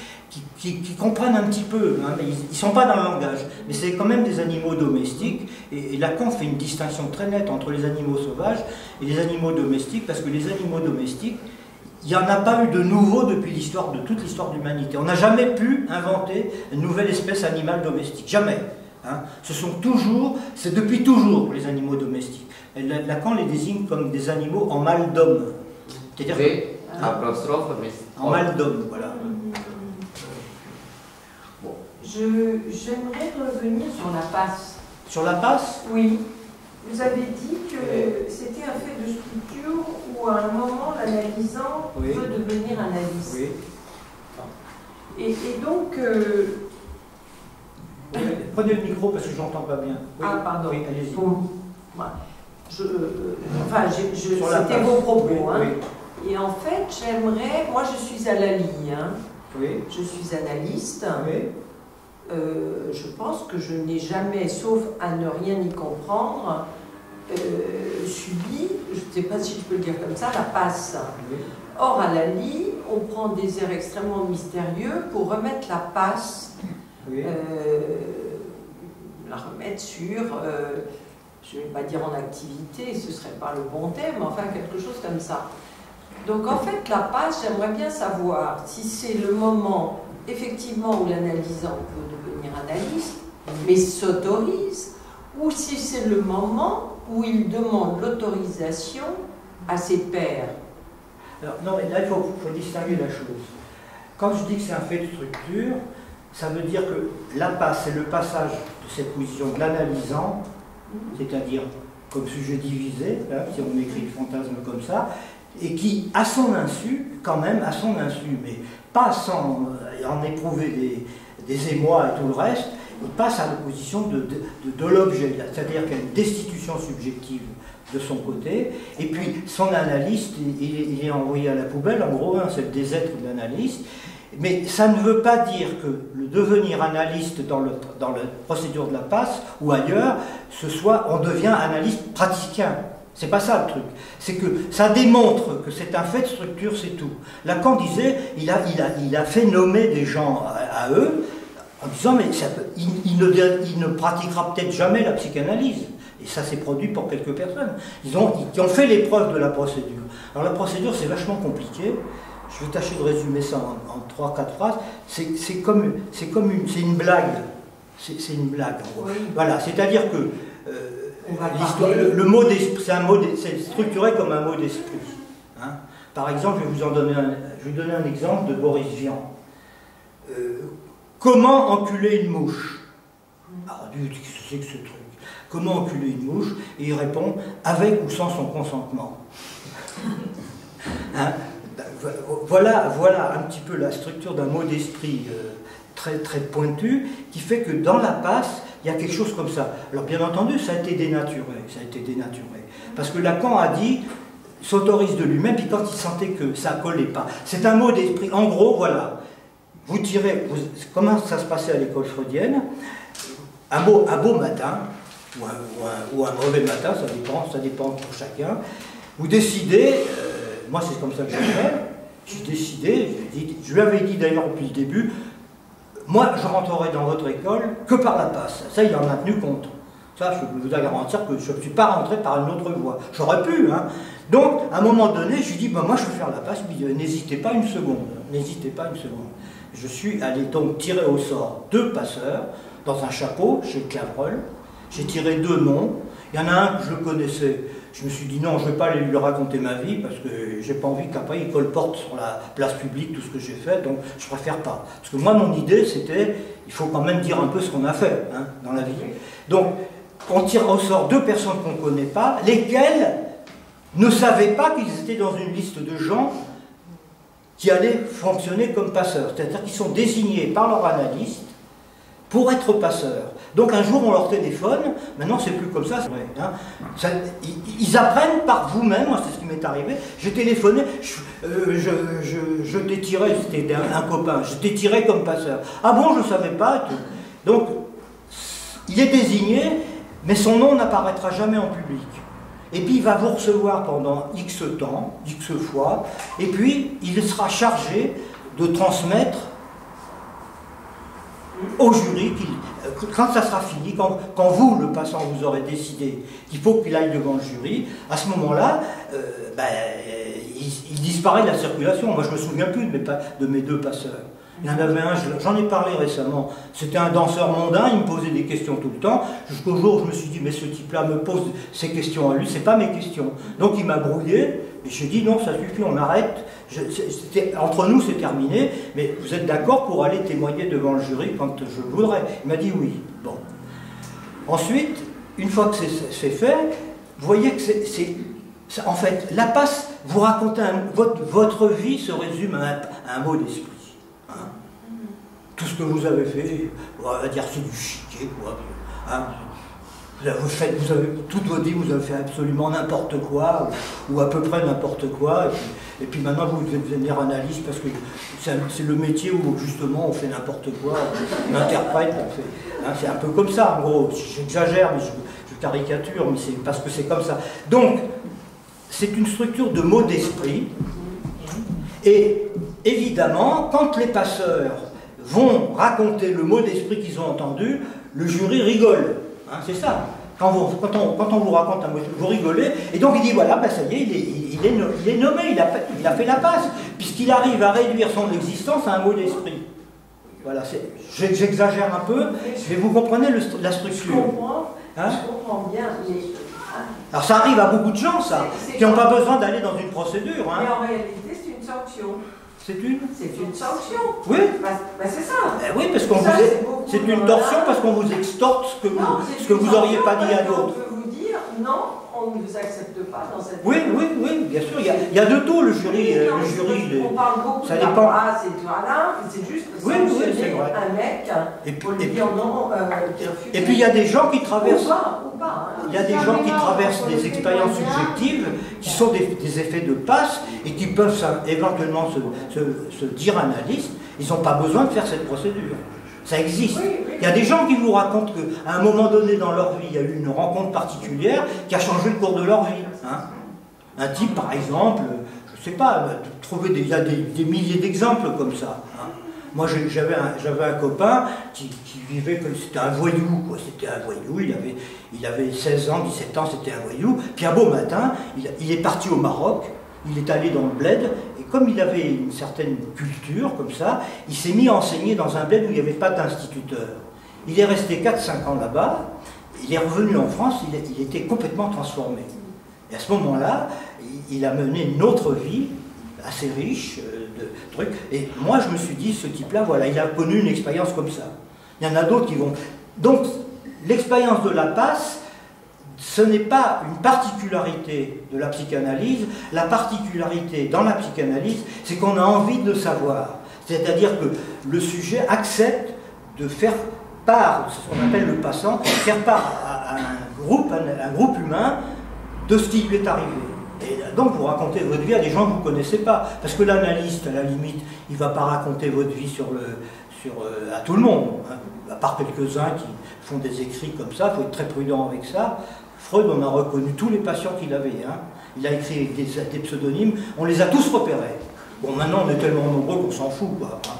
Speaker 1: qui comprennent un petit peu, hein, mais ils ne sont pas dans le langage. Mais c'est quand même des animaux domestiques, et Lacan fait une distinction très nette entre les animaux sauvages et les animaux domestiques, parce que les animaux domestiques, il n'y en a pas eu de nouveau depuis toute l'histoire de l'humanité. On n'a jamais pu inventer une nouvelle espèce animale domestique. Jamais. Hein. C'est depuis toujours pour les animaux domestiques. Lacan les désigne comme des animaux en mal d'homme. C'est-à-dire
Speaker 2: apostrophe, mais
Speaker 1: en mal d'homme, voilà.
Speaker 2: Bon,
Speaker 5: J'aimerais revenir sur la passe.
Speaker 1: Sur la passe?
Speaker 5: Oui. Vous avez dit que c'était un fait de structure où à un moment l'analysant peut devenir analyste.
Speaker 1: Oui.
Speaker 5: Et donc...
Speaker 1: Prenez le micro parce que j'entends pas bien. Oui.
Speaker 5: Ah, pardon.
Speaker 1: Oui, allez-y.
Speaker 5: Bon. C'était vos propos.
Speaker 1: Oui,
Speaker 5: hein.
Speaker 1: oui.
Speaker 5: Et en fait, j'aimerais... Moi, je suis à la ligne. Hein.
Speaker 1: Oui.
Speaker 5: Je suis analyste.
Speaker 1: Oui.
Speaker 5: Je pense que je n'ai jamais, sauf à ne rien y comprendre, subi, je ne sais pas si je peux le dire comme ça, la passe.
Speaker 1: Oui.
Speaker 5: Or, à la Lie, on prend des airs extrêmement mystérieux pour remettre la passe,
Speaker 1: Oui.
Speaker 5: la remettre sur, je ne vais pas dire en activité, ce ne serait pas le bon thème, enfin quelque chose comme ça. Donc en fait, la passe, j'aimerais bien savoir si c'est le moment, effectivement, où l'analysant peut devenir analyste, mais s'autorise, ou si c'est le moment où il demande l'autorisation à ses pairs.
Speaker 1: Alors, non, mais là, il faut distinguer la chose. Quand je dis que c'est un fait de structure, ça veut dire que la passe, c'est le passage de cette position de l'analysant, c'est-à-dire comme sujet divisé, là, si on écrit le fantasme comme ça, et qui, à son insu, quand même, à son insu, mais pas sans en éprouver des émois et tout le reste, il passe à la position de l'objet, c'est-à-dire qu'il y a une destitution subjective de son côté, et puis son analyste, il est envoyé à la poubelle, en gros, hein, c'est le désêtre de l'analyste, mais ça ne veut pas dire que le devenir analyste dans la procédure de la passe ou ailleurs, on devient analyste praticien. C'est pas ça le truc. C'est que ça démontre que c'est un fait de structure, c'est tout. Lacan disait, il a fait nommer des gens à eux, en disant, mais il ne pratiquera peut-être jamais la psychanalyse. Et ça s'est produit pour quelques personnes. Ils ont fait l'épreuve de la procédure. Alors la procédure, c'est vachement compliqué. Je vais tâcher de résumer ça en 3-4 phrases. C'est une blague. C'est une blague.
Speaker 5: Oui.
Speaker 1: Voilà, c'est-à-dire que le mot d'esprit, c'est structuré comme un mot d'esprit. Hein. Par exemple, je vais donner un exemple de Boris Vian. Comment enculer une mouche? Alors, qu'est-ce que c'est que ce truc? Comment enculer une mouche? Et il répond, avec ou sans son consentement. Hein? Voilà un petit peu la structure d'un mot d'esprit très, très pointu, qui fait que dans la passe, il y a quelque chose comme ça. Alors bien entendu, ça a été dénaturé. Parce que Lacan a dit, s'autorise de lui-même, puis quand il sentait que ça ne collait pas. C'est un mot d'esprit. En gros, voilà. Vous tirez, comment ça se passait à l'école freudienne? Un beau matin, ou un mauvais matin, ça dépend pour chacun. Vous décidez, moi c'est comme ça que j'ai fait, j'ai décidé, je lui avais dit d'ailleurs depuis le début, moi je rentrerai dans votre école que par la passe. Ça il en a tenu compte. Ça je peux vous garantir que je ne suis pas rentré par une autre voie. J'aurais pu, hein. Donc à un moment donné, je lui dis, moi je vais faire la passe, mais n'hésitez pas une seconde. N'hésitez pas une seconde. Je suis allé donc tirer au sort 2 passeurs dans un chapeau chez Clavreul. J'ai tiré 2 noms. Il y en a un que je connaissais. Je me suis dit non, je ne vais pas aller lui raconter ma vie parce que j'ai pas envie qu'après il colporte sur la place publique tout ce que j'ai fait, donc je préfère pas. Parce que moi, mon idée, c'était, il faut quand même dire un peu ce qu'on a fait hein, dans la vie. Donc, on tire au sort 2 personnes qu'on ne connaît pas, lesquelles ne savaient pas qu'ils étaient dans une liste de gens qui allaient fonctionner comme passeurs. C'est-à-dire qu'ils sont désignés par leur analyste pour être passeurs. Donc un jour on leur téléphone, maintenant c'est plus comme ça, c'est vrai, hein. Ils apprennent par vous-même, moi c'est ce qui m'est arrivé, j'ai téléphoné, je t'ai tiré, c'était un copain, je t'ai tiré comme passeur. Ah bon, je ne savais pas. Donc il est désigné, mais son nom n'apparaîtra jamais en public. Et puis il va vous recevoir pendant X temps, X fois, et puis il sera chargé de transmettre au jury, quand ça sera fini, quand vous, le passant, vous aurez décidé qu'il faut qu'il aille devant le jury, à ce moment-là, il disparaît de la circulation. Moi, je ne me souviens plus de mes 2 passeurs. Il y en avait un, j'en ai parlé récemment, c'était un danseur mondain, il me posait des questions tout le temps, jusqu'au jour où je me suis dit, mais ce type-là me pose ces questions à lui, c'est pas mes questions. Donc il m'a brouillé, et j'ai dit, non, ça suffit, on arrête, entre nous c'est terminé, mais vous êtes d'accord pour aller témoigner devant le jury quand je le voudrais? Il m'a dit oui. Bon. Ensuite, une fois que c'est fait, vous voyez que en fait, la passe, vous racontez, votre vie se résume à un mot d'esprit. Hein. Tout ce que vous avez fait, on va dire c'est du chiquet, quoi. Hein. Vous avez, toute votre vie, vous avez fait absolument n'importe quoi, ou à peu près n'importe quoi, et puis maintenant vous devez devenir analyste parce que c'est le métier où justement on fait n'importe quoi, on interprète, on fait. Hein, c'est un peu comme ça, en gros. J'exagère, mais je caricature, mais c'est parce que c'est comme ça. Donc, c'est une structure de mots d'esprit, et évidemment, quand les passeurs vont raconter le mot d'esprit qu'ils ont entendu, le jury rigole. Hein, c'est ça. Quand on vous raconte un mot, vous rigolez, et donc il dit voilà, ben ça y est, il est nommé, il a fait la passe, puisqu'il arrive à réduire son existence à un mot d'esprit. Voilà, j'exagère un peu, mais vous comprenez la structure.
Speaker 5: Je comprends,
Speaker 1: hein?
Speaker 5: je comprends bien, mais...
Speaker 1: Alors ça arrive à beaucoup de gens, ça, qui n'ont pas besoin d'aller dans une procédure. Hein.
Speaker 5: Mais en réalité, c'est une sanction.
Speaker 1: C'est une
Speaker 5: sanction.
Speaker 1: Oui.
Speaker 5: Bah, c'est ça.
Speaker 1: Oui, parce qu'on c'est une torsion parce qu'on vous extorte ce que vous n'auriez pas dit à d'autres.
Speaker 5: On peut vous dire non, on ne vous accepte pas dans cette.
Speaker 1: Oui, bien sûr. Il y a de tout le jury.
Speaker 5: On parle beaucoup
Speaker 1: ça
Speaker 5: de
Speaker 1: dépend.
Speaker 5: la passe et voilà, c'est juste sanctionner un mec pour lui dire non.
Speaker 1: Et puis il y a des gens qui traversent.
Speaker 5: Ou pas, hein.
Speaker 1: Il y a des gens qui traversent des expériences subjectives qui sont des effets de passe et qui peuvent éventuellement se dire analystes. Ils n'ont pas besoin de faire cette procédure. Ça existe. Il y a des gens qui vous racontent qu'à un moment donné dans leur vie, il y a eu une rencontre particulière qui a changé le cours de leur vie. Hein. Un type, par exemple, je ne sais pas, il y a des milliers d'exemples comme ça. Hein. Moi, j'avais un copain qui vivait comme c'était un voyou, quoi. C'était un voyou, il avait 16 ans, 17 ans, c'était un voyou. Puis un beau matin, il est parti au Maroc, il est allé dans le bled, et comme il avait une certaine culture, comme ça, il s'est mis à enseigner dans un bled où il n'y avait pas d'instituteur. Il est resté 4-5 ans là-bas, il est revenu en France, il était complètement transformé. Et à ce moment-là, il a mené une autre vie, assez riche, de trucs. Et moi, je me suis dit, ce type-là, voilà, il a connu une expérience comme ça. Il y en a d'autres qui vont... Donc, l'expérience de la passe, ce n'est pas une particularité de la psychanalyse. La particularité dans la psychanalyse, c'est qu'on a envie de savoir. C'est-à-dire que le sujet accepte de faire part, c'est ce qu'on appelle le passant, faire part à un groupe humain de ce qui lui est arrivé. Et donc vous racontez votre vie à des gens que vous ne connaissez pas. Parce que l'analyste, à la limite, il ne va pas raconter votre vie à tout le monde. Hein. À part quelques-uns qui font des écrits comme ça, il faut être très prudent avec ça. Freud, on a reconnu tous les patients qu'il avait. Hein. Il a écrit des pseudonymes, on les a tous repérés. Bon, maintenant on est tellement nombreux qu'on s'en fout, quoi. Hein.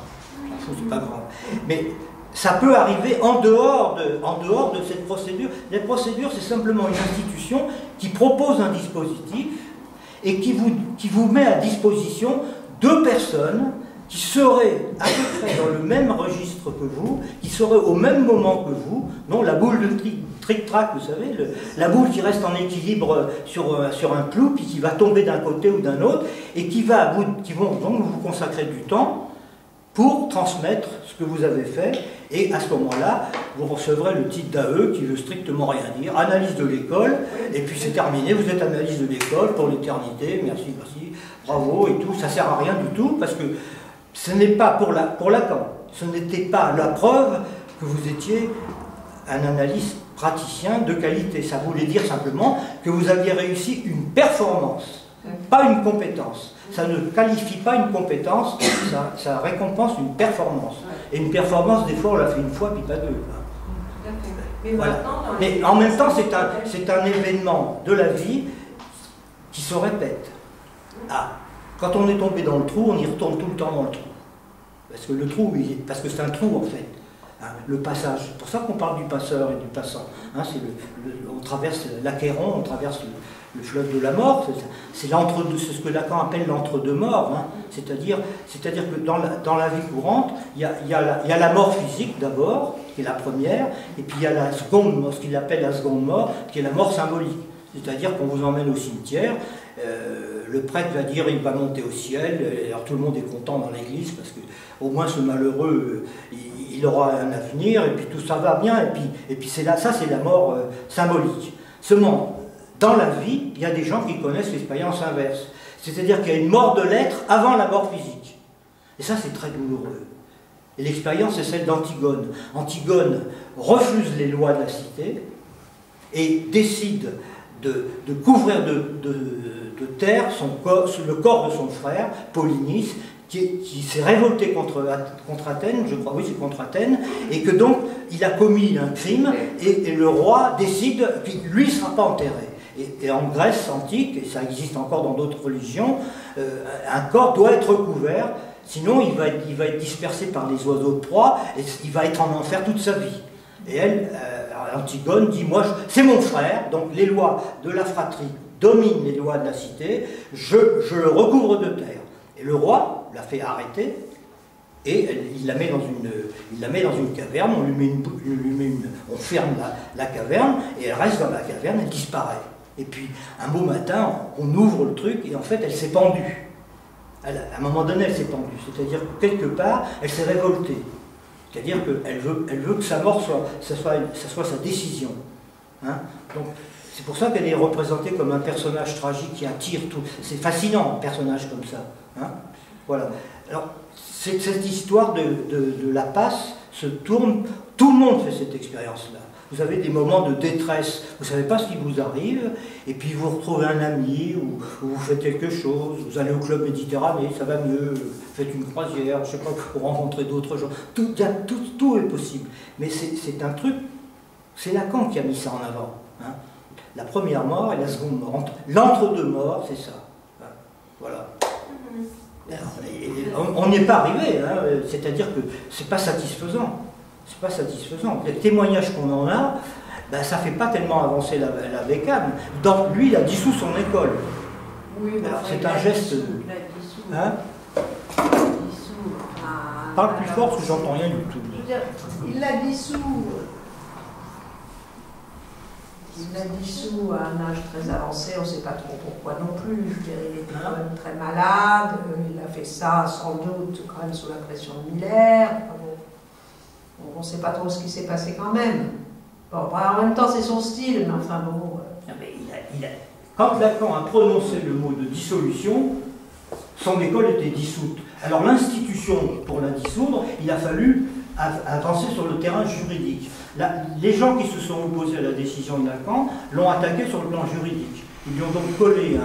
Speaker 1: On s'en fout, c'est pas grave. Mais ça peut arriver en dehors de cette procédure. La procédure, c'est simplement une institution qui propose un dispositif et qui vous met à disposition deux personnes qui seraient à peu près dans le même registre que vous, qui seraient au même moment que vous, non, la boule de tric-trac, vous savez, la boule qui reste en équilibre sur un clou, puis qui va tomber d'un côté ou d'un autre, et qui vont donc vous consacrer du temps pour transmettre ce que vous avez fait, et à ce moment-là, vous recevrez le titre d'AE qui veut strictement rien dire, analyse de l'école, et puis c'est terminé, vous êtes analyse de l'école pour l'éternité, merci, bravo, et tout, ça sert à rien du tout, parce que ce n'est pas pour Lacan, ce n'était pas la preuve que vous étiez un analyste praticien de qualité, ça voulait dire simplement que vous aviez réussi une performance, pas une compétence. Ça ne qualifie pas une compétence, ça récompense une performance. Et une performance, des fois, on la fait une fois, puis pas deux.
Speaker 5: Mais,
Speaker 1: voilà. Mais en même temps, c'est un événement de la vie qui se répète. Ah, quand on est tombé dans le trou, on y retourne tout le temps dans le trou. Parce que le trou, parce que c'est un trou, en fait. Hein, le passage. C'est pour ça qu'on parle du passeur et du passant. Hein, traverse l'Achéron, on traverse le fleuve de la mort, c'est ce que Lacan appelle l'entre-deux-morts, hein. C'est-à-dire que dans la vie courante, il y a la mort physique d'abord, qui est la première, et puis il y a la seconde, ce qu'il appelle la seconde mort, qui est la mort symbolique. C'est-à-dire qu'on vous emmène au cimetière, le prêtre va dire il va monter au ciel, alors tout le monde est content dans l'église parce que au moins ce malheureux il aura un avenir et puis tout ça va bien et puis c'est là, ça c'est la mort symbolique. Seulement dans la vie il y a des gens qui connaissent l'expérience inverse, c'est-à-dire qu'il y a une mort de l'être avant la mort physique et ça c'est très douloureux. Et l'expérience c'est celle d'Antigone. Antigone refuse les lois de la cité et décide de couvrir de terre le corps de son frère, Polynice, qui s'est révolté contre Athènes, je crois, oui c'est contre Athènes, et que donc il a commis un crime, et le roi décide qu'il lui ne sera pas enterré. Et en Grèce antique, et ça existe encore dans d'autres religions, un corps doit être couvert, sinon il va être dispersé par les oiseaux de proie, et il va être en enfer toute sa vie. Et elle, Antigone, dit, moi, c'est mon frère, donc les lois de la fratrie dominent les lois de la cité, je le recouvre de terre. Et le roi la fait arrêter, et il la met dans une caverne, on ferme la caverne, et elle reste dans la caverne, elle disparaît. Et puis, un beau matin, on ouvre le truc, et en fait, elle s'est pendue. À un moment donné, elle s'est pendue, c'est-à-dire que quelque part, elle s'est révoltée. C'est-à-dire qu'elle veut que sa mort soit sa décision. Hein? Donc, c'est pour ça qu'elle est représentée comme un personnage tragique qui attire tout. C'est fascinant, un personnage comme ça. Hein? Voilà. Alors, cette histoire de la passe se tourne, tout le monde fait cette expérience-là. Vous avez des moments de détresse, vous ne savez pas ce qui vous arrive, et puis vous retrouvez un ami, ou vous faites quelque chose, vous allez au club Méditerranée, ça va mieux, vous faites une croisière, je ne sais pas, vous rencontrez d'autres gens, tout est possible. Mais c'est un truc, c'est Lacan qui a mis ça en avant. Hein. La première mort et la seconde mort, l'entre-deux morts, c'est ça. Hein. Voilà. On n'y est pas arrivé, hein, c'est-à-dire que c'est pas satisfaisant. C'est pas satisfaisant. Les témoignages qu'on en a, ben, ça ne fait pas tellement avancer la bécane. Donc lui, il a dissous son école.
Speaker 5: Oui,
Speaker 1: c'est un geste. Hein? Parle plus fort parce que j'entends rien du tout.
Speaker 3: Il l'a dissous. Il l'a dissous à un âge très avancé, on ne sait pas trop pourquoi non plus. Je veux dire, il était quand même très malade, il a fait ça sans doute quand même sous la pression de Miller. On ne sait pas trop ce qui s'est passé quand même. Bon, en même temps, c'est son style, mais enfin bon.
Speaker 1: Quand Lacan a prononcé le mot de dissolution, son école était dissoute. Alors l'institution, pour la dissoudre, il a fallu avancer sur le terrain juridique. Les gens qui se sont opposés à la décision de Lacan l'ont attaqué sur le plan juridique. Ils lui ont donc collé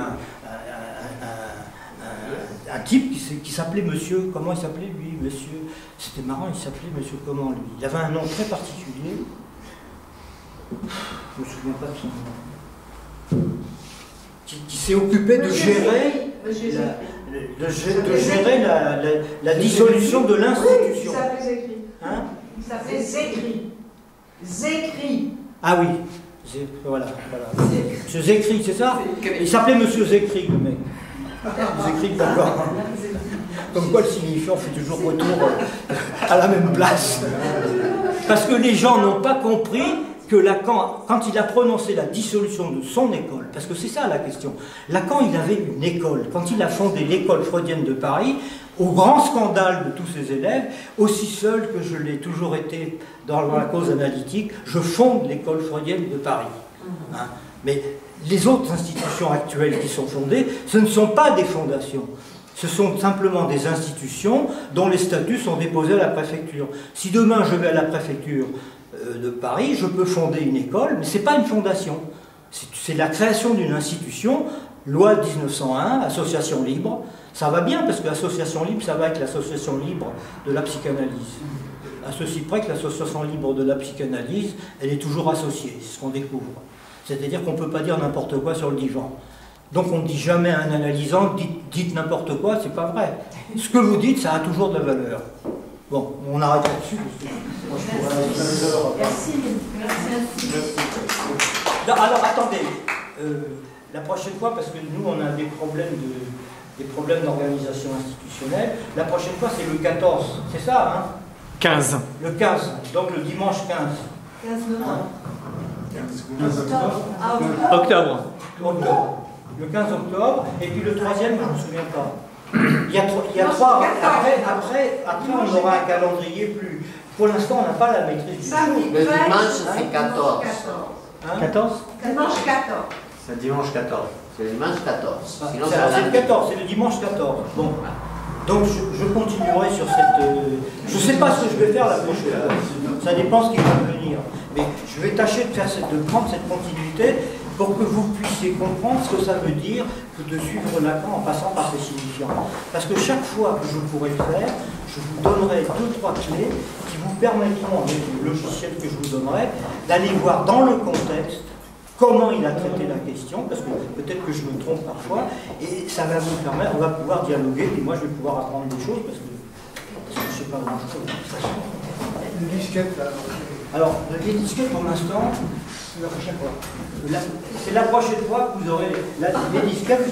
Speaker 1: un type qui s'appelait monsieur, comment il s'appelait lui, monsieur, c'était marrant, il s'appelait monsieur comment lui, il avait un nom très particulier, je ne me souviens pas de son nom, qui s'est occupé de gérer la dissolution de l'institution.
Speaker 3: Oui, il s'appelait Zécry.
Speaker 1: Hein?
Speaker 3: Il s'appelait Zécry. Zécry.
Speaker 1: Ah oui, voilà. Monsieur Zécry, c'est ça? Il s'appelait monsieur Zécry, le mec. Zécry, d'accord. Comme quoi le signifiant fait toujours retour à la même place. Parce que les gens n'ont pas compris que Lacan, quand il a prononcé la dissolution de son école, parce que c'est ça la question, Lacan il avait une école, quand il a fondé l'école freudienne de Paris, au grand scandale de tous ses élèves, aussi seul que je l'ai toujours été dans la cause analytique, je fonde l'école freudienne de Paris. Hein? Mais les autres institutions actuelles qui sont fondées, ce ne sont pas des fondations. Ce sont simplement des institutions dont les statuts sont déposés à la préfecture. Si demain je vais à la préfecture de Paris, je peux fonder une école, mais ce n'est pas une fondation. C'est la création d'une institution, loi 1901, association libre. Ça va bien parce que l'association libre, ça va avec l'association libre de la psychanalyse. À ceci près que l'association libre de la psychanalyse, elle est toujours associée, c'est ce qu'on découvre. C'est-à-dire qu'on ne peut pas dire n'importe quoi sur le divan. Donc on ne dit jamais à un analysant, dites n'importe quoi, c'est pas vrai. Ce que vous dites, ça a toujours de la valeur. Bon, on arrête là-dessus. Parce que moi, je pourrais...
Speaker 3: Merci. Merci.
Speaker 1: Alors attendez, la prochaine fois, parce que nous on a des problèmes d'organisation institutionnelle, la prochaine fois c'est le 14, c'est ça hein?
Speaker 6: 15.
Speaker 1: Le 15, donc le dimanche 15.
Speaker 3: 15 novembre.
Speaker 6: Octobre.
Speaker 1: Le 15 octobre, et puis le troisième, je ne me souviens pas. Il y a trois. Après, on aura un calendrier plus. Pour l'instant, on n'a pas la maîtrise du jour.
Speaker 2: Le dimanche, c'est 14.
Speaker 6: 14
Speaker 3: Dimanche 14.
Speaker 7: C'est dimanche 14.
Speaker 2: C'est le dimanche 14. Sinon,
Speaker 1: C'est le 14, c'est le dimanche 14. Bon. Donc je continuerai sur cette. Je ne sais pas ce que je vais faire la prochaine fois. Ça dépend ce qui va venir. Mais je vais tâcher de prendre cette continuité pour que vous puissiez comprendre ce que ça veut dire que de suivre Lacan en passant par ces signifiants. Parce que chaque fois que je pourrai le faire, je vous donnerai 2-3 clés qui vous permettront, avec le logiciel que je vous donnerai, d'aller voir dans le contexte comment il a traité la question, parce que peut-être que je me trompe parfois, et ça va vous permettre, on va pouvoir dialoguer, et moi je vais pouvoir apprendre des choses, parce que je ne sais pas grand-chose.
Speaker 8: Le disquette, là.
Speaker 1: Alors, les disquettes pour l'instant, c'est la prochaine fois. C'est la prochaine fois que vous aurez les disquettes.